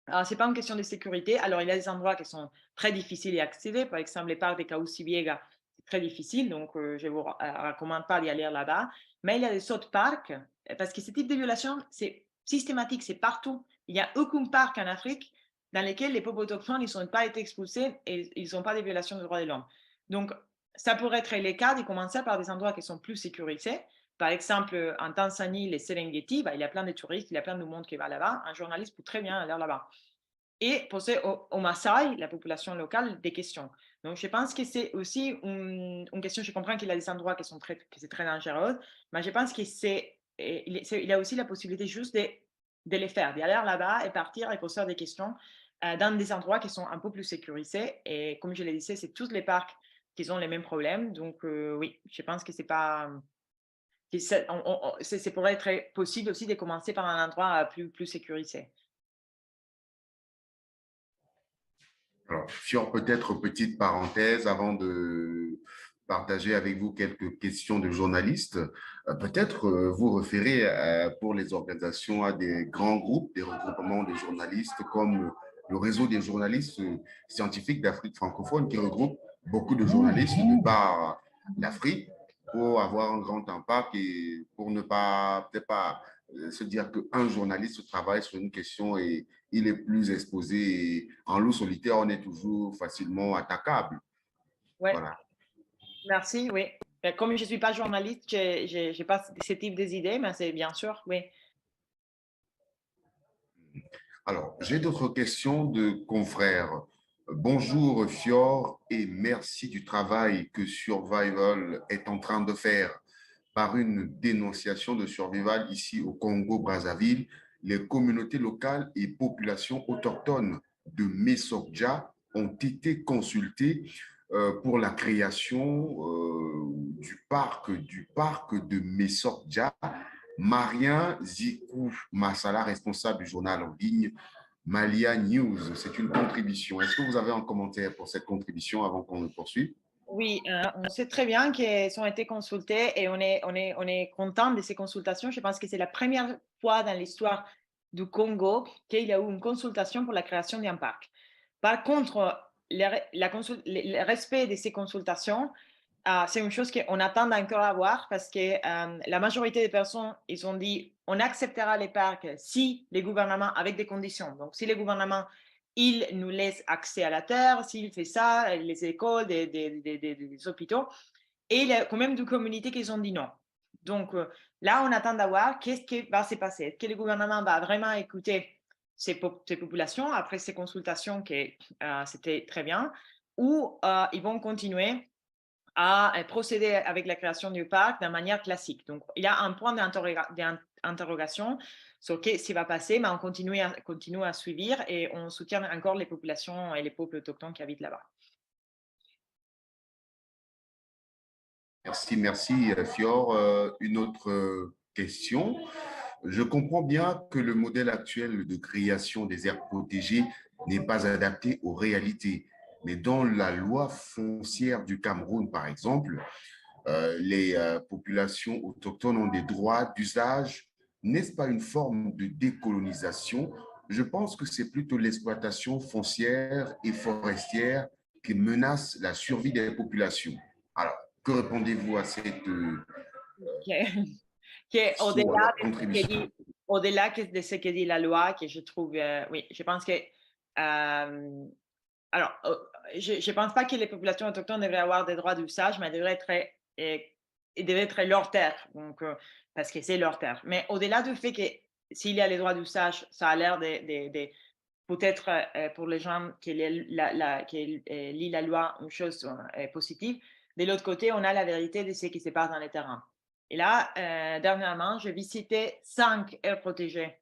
ce n'est pas une question de sécurité. Alors, il y a des endroits qui sont très difficiles à accéder. Par exemple, les parcs de Cauciviega, c'est très difficile. Donc, je ne vous recommande pas d'y aller là-bas. Mais il y a des autres parcs, parce que ce type de violation, c'est systématique, c'est partout. Il n'y a aucun parc en Afrique dans lequel les peuples autochtones n'ont pas été expulsés et ils n'ont pas de violation des droits de l'homme. Donc, ça pourrait être le cas de commencer par des endroits qui sont plus sécurisés. Par exemple, en Tanzanie, les Serengeti, il y a plein de touristes, il y a plein de monde qui va là-bas. Un journaliste peut très bien aller là-bas. Et poser aux Maasai, la population locale, des questions. Donc, je pense que c'est aussi une question. Je comprends qu'il y a des endroits qui sont que c'est très dangereux, mais je pense que il y a aussi la possibilité juste de les faire, d'aller là-bas et partir et poser des questions dans des endroits qui sont un peu plus sécurisés. Et comme je le disais, c'est tous les parcs qui ont les mêmes problèmes. Donc, oui, je pense que c'est pas. C'est pourrait être possible aussi de commencer par un endroit plus sécurisé. Alors, Fior, peut-être petite parenthèse avant de partager avec vous quelques questions de journalistes. Peut-être vous référez pour les organisations à des grands groupes, des regroupements de journalistes comme le réseau des journalistes scientifiques d'Afrique francophone qui regroupe beaucoup de journalistes de par l'Afrique pour avoir un grand impact et pour ne pas, peut-être pas se dire qu'un journaliste travaille sur une question et il est plus exposé. Et en loup solitaire, on est toujours facilement attaquable. Ouais, Voilà. merci, oui. Comme je ne suis pas journaliste, je n'ai pas ce type d'idées, mais c'est bien sûr, oui. Alors, j'ai d'autres questions de confrères. Bonjour Fior et merci du travail que Survival est en train de faire. Par une dénonciation de Survival ici au Congo-Brazzaville, les communautés locales et populations autochtones de Mesokdja ont été consultées pour la création du parc de Mesokdja. Marien Zikou Massala, responsable du journal en ligne Malia News. C'est une contribution. Est-ce que vous avez un commentaire pour cette contribution avant qu'on ne poursuive? Oui, on sait très bien qu'elles ont été consultées et on est content de ces consultations. Je pense que c'est la première fois dans l'histoire du Congo qu'il y a eu une consultation pour la création d'un parc. Par contre, le respect de ces consultations, c'est une chose qu'on attend encore à voir parce que la majorité des personnes, ils ont dit on acceptera les parcs si les gouvernements, avec des conditions. Donc, si les gouvernements il nous laisse accès à la terre, s'il fait ça, les écoles, des hôpitaux. Et il y a quand même des communautés qui ont dit non. Donc là, on attend d'avoir qu'est-ce qui va se passer. Est-ce que le gouvernement va vraiment écouter ces populations après ces consultations qui c'était très bien, ou ils vont continuer à procéder avec la création du parc de manière classique. Donc, il y a un point d'interrogation sur ce qui va passer, mais on continue à suivre et on soutient encore les populations et les peuples autochtones qui habitent là-bas. Merci, merci Fior. Une autre question. Je comprends bien que le modèle actuel de création des aires protégées n'est pas adapté aux réalités. Mais dans la loi foncière du Cameroun, par exemple, les populations autochtones ont des droits d'usage. N'est-ce pas une forme de décolonisation? Je pense que c'est plutôt l'exploitation foncière et forestière qui menace la survie des populations. Alors, que répondez-vous à cette question, Au-delà alors, de ce que contribution? dit, au-delà de ce que dit la loi, que je trouve, oui, je pense que, alors, je ne pense pas que les populations autochtones devraient avoir des droits d'usage, mais ils devraient être leur terre, donc, parce que c'est leur terre. Mais au-delà du fait que s'il y a les droits d'usage, ça a l'air peut-être pour les gens qui lisent la loi, une chose positive. De l'autre côté, on a la vérité de ce qui se passe dans les terrains. Et là, dernièrement, j'ai visité 5 aires protégées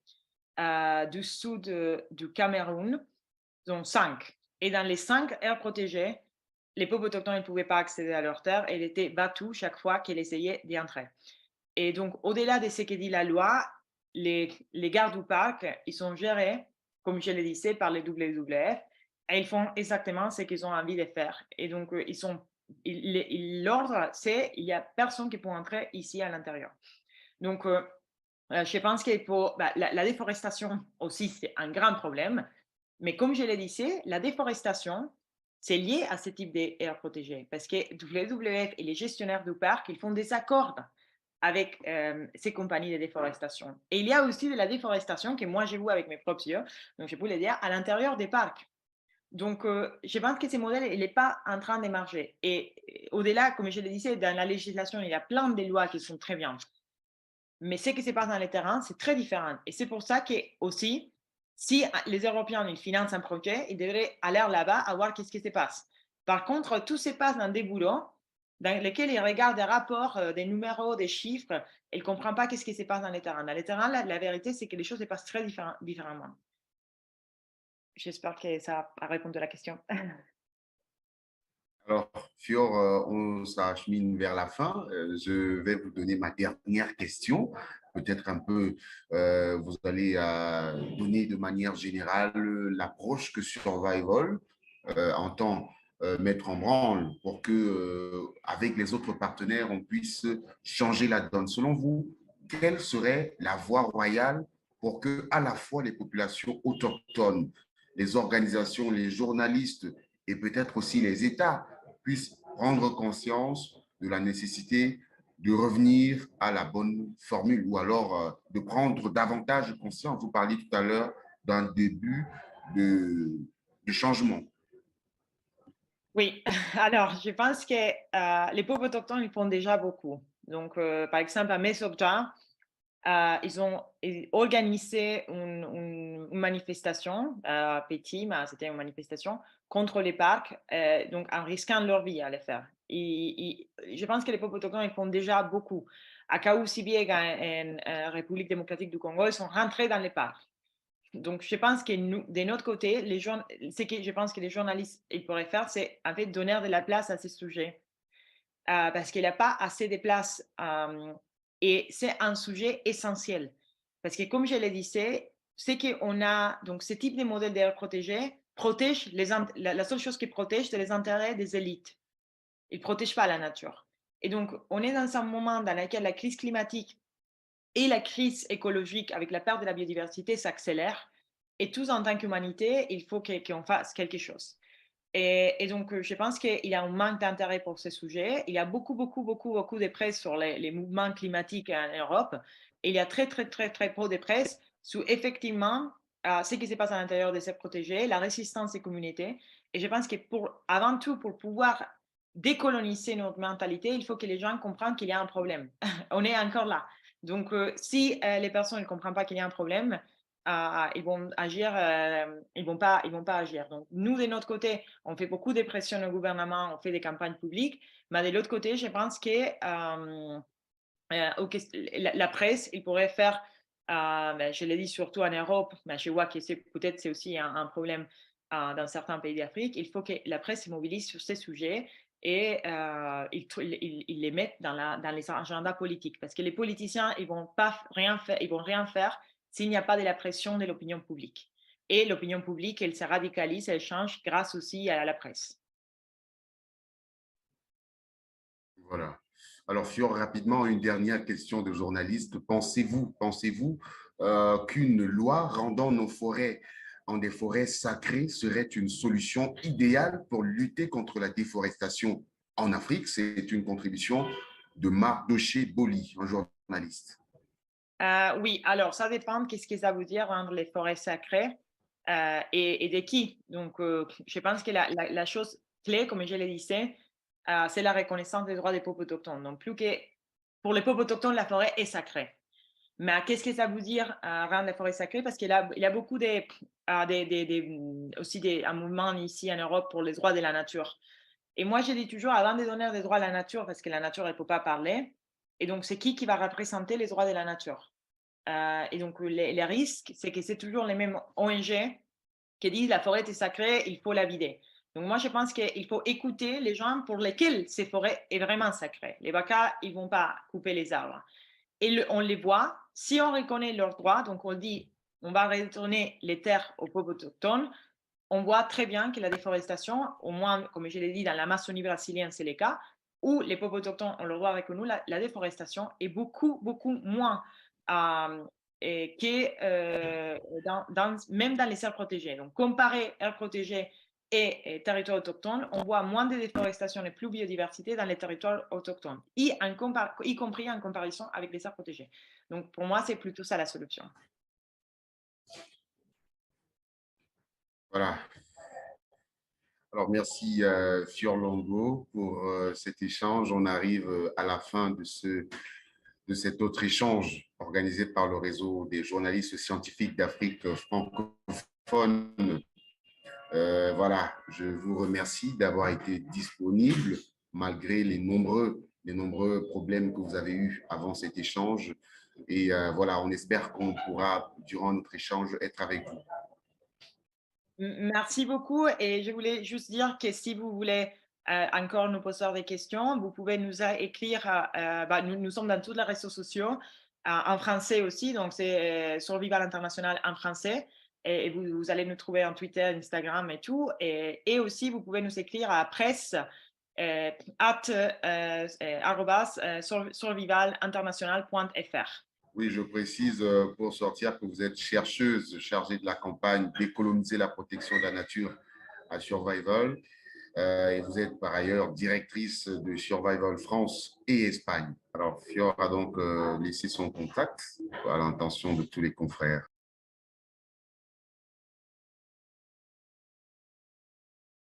du sud du Cameroun, donc 5. Et dans les 5 aires protégées, les peuples autochtones ne pouvaient pas accéder à leurs terres et ils étaient battus chaque fois qu'ils essayaient d'y entrer. Et donc, au-delà de ce que dit la loi, les gardes du parc, ils sont gérés, comme je le disais, par les WWF et ils font exactement ce qu'ils ont envie de faire. Et donc, l'ordre, c'est il n'y a personne qui peut entrer ici à l'intérieur. Donc, je pense que la déforestation aussi, c'est un grand problème. Mais comme je le disais, la déforestation, c'est lié à ce type d'aires protégées parce que WWF et les gestionnaires du parc, ils font des accords avec ces compagnies de déforestation. Et il y a aussi de la déforestation que moi j'ai vu avec mes propres yeux, donc je peux le dire, à l'intérieur des parcs. Donc, je pense que ce modèle, il n'est pas en train d'émerger. Et au-delà, comme je le disais, dans la législation, il y a plein de lois qui sont très bien. Mais ce qui se passe dans les terrains, c'est très différent. Et c'est pour ça que aussi, si les Européens ils financent un projet, ils devraient aller là-bas à voir qu'est-ce qui se passe. Par contre, tout se passe dans des boulots dans lesquels ils regardent des rapports, des numéros, des chiffres, et ils ne comprennent pas qu'est-ce qui se passe dans les terrains. Dans les terrains, la vérité, c'est que les choses se passent très différemment. J'espère que ça a répondu à la question. Alors, Fior, on s'achemine vers la fin. Je vais vous donner ma dernière question. Peut-être un peu, vous allez donner de manière générale l'approche que Survival entend mettre en branle pour que, avec les autres partenaires, on puisse changer la donne. Selon vous, quelle serait la voie royale pour que à la fois les populations autochtones, les organisations, les journalistes et peut-être aussi les États puissent prendre conscience de la nécessité de revenir à la bonne formule ou alors de prendre davantage conscience. Vous parliez tout à l'heure d'un début de, de changement. Oui, alors je pense que les peuples autochtones, ils font déjà beaucoup. Donc, par exemple, à Mesokja, ils ont organisé une manifestation, petit, mais c'était une manifestation, contre les parcs, donc en risquant leur vie à le faire. Je pense que les peuples autochtones, ils font déjà beaucoup. À Kaoussibiega, en République démocratique du Congo, ils sont rentrés dans les parcs. Donc, je pense que nous, de notre côté, ce que je pense que les journalistes ils pourraient faire, c'est en fait donner de la place à ces sujets. Parce qu'il n'y a pas assez de place. Et c'est un sujet essentiel. Parce que comme je le disais, c'est qu'on a, donc ce type de modèle d'air protégé protège la seule chose qui protège, c'est les intérêts des élites. Il ne protège pas la nature. Et donc, on est dans un moment dans lequel la crise climatique et la crise écologique avec la perte de la biodiversité s'accélère. Et tous, en tant qu'humanité, il faut qu'on fasse quelque chose. Et donc, je pense qu'il y a un manque d'intérêt pour ce sujet. Il y a beaucoup, beaucoup, beaucoup, beaucoup de presse sur les mouvements climatiques en Europe. Et il y a très, très, très, très peu de presse sur effectivement ce qui se passe à l'intérieur des aires protégées, la résistance des communautés. Et je pense que avant tout, pour pouvoir décoloniser notre mentalité, il faut que les gens comprennent qu'il y a un problème. On est encore là. Donc, si les personnes ne comprennent pas qu'il y a un problème, ils vont agir, ils vont pas agir. Donc, nous, de notre côté, on fait beaucoup de pression au gouvernement, on fait des campagnes publiques, mais de l'autre côté, je pense que la presse, il pourrait faire, ben, je l'ai dit surtout en Europe, mais je vois que peut-être c'est aussi un problème dans certains pays d'Afrique. Il faut que la presse se mobilise sur ces sujets et ils les mettent dans les agendas politiques. Parce que les politiciens, ils vont pas rien faire, ils vont rien faire s'il n'y a pas de la pression de l'opinion publique. Et l'opinion publique, elle se radicalise, elle change grâce aussi à la presse. Voilà. Alors, Fior, rapidement, une dernière question de journaliste. Pensez-vous qu'une loi rendant nos forêts en des forêts sacrées serait une solution idéale pour lutter contre la déforestation en Afrique? C'est une contribution de Marc Doché Boli, un journaliste. Oui, alors ça dépend qu'est-ce que ça veut dire rendre les forêts sacrées et de qui. Donc, je pense que la chose clé, comme je le disais, c'est la reconnaissance des droits des peuples autochtones. Donc, plus que pour les peuples autochtones, la forêt est sacrée. Mais qu'est-ce que ça veut dire rendre la forêt sacrée? Parce il y a beaucoup aussi un mouvement ici en Europe pour les droits de la nature. Et moi, je dis toujours, avant de donner des droits à la nature, parce que la nature, elle ne peut pas parler, et donc c'est qui va représenter les droits de la nature? Et donc, les risques, c'est que c'est toujours les mêmes ONG qui disent la forêt est sacrée, il faut la vider. Donc, moi, je pense qu'il faut écouter les gens pour lesquels ces forêts est vraiment sacrée. Les Bakas, ils ne vont pas couper les arbres. Et on les voit, si on reconnaît leurs droits, donc on dit on va retourner les terres aux peuples autochtones, on voit très bien que la déforestation, au moins, comme je l'ai dit, dans l'Amazonie brésilienne, c'est le cas, où les peuples autochtones ont le droit reconnu, la déforestation est beaucoup, beaucoup moins que même dans les aires protégées. Donc, comparer aires protégées et territoires autochtones, on voit moins de déforestation et plus de biodiversité dans les territoires autochtones, y compris en comparaison avec les aires protégées. Donc, pour moi, c'est plutôt ça la solution. Voilà. Alors, merci Fior Longo pour cet échange. On arrive à la fin de cet autre échange organisé par le réseau des journalistes scientifiques d'Afrique francophone. Voilà, je vous remercie d'avoir été disponible malgré les nombreux problèmes que vous avez eus avant cet échange. Et voilà, on espère qu'on pourra, durant notre échange, être avec vous. Merci beaucoup. Et je voulais juste dire que si vous voulez encore nous poser des questions, vous pouvez nous écrire. Nous sommes dans tous les réseaux sociaux, en français aussi, donc c'est Survival International en français. et vous allez nous trouver en Twitter, Instagram et tout. Et aussi, vous pouvez nous écrire à presse survivalinternational.fr. Oui, je précise pour sortir que vous êtes chercheuse chargée de la campagne Décoloniser la protection de la nature à Survival. Et vous êtes par ailleurs directrice de Survival France et Espagne. Alors, Fior a donc laissé son contact à l'intention de tous les confrères.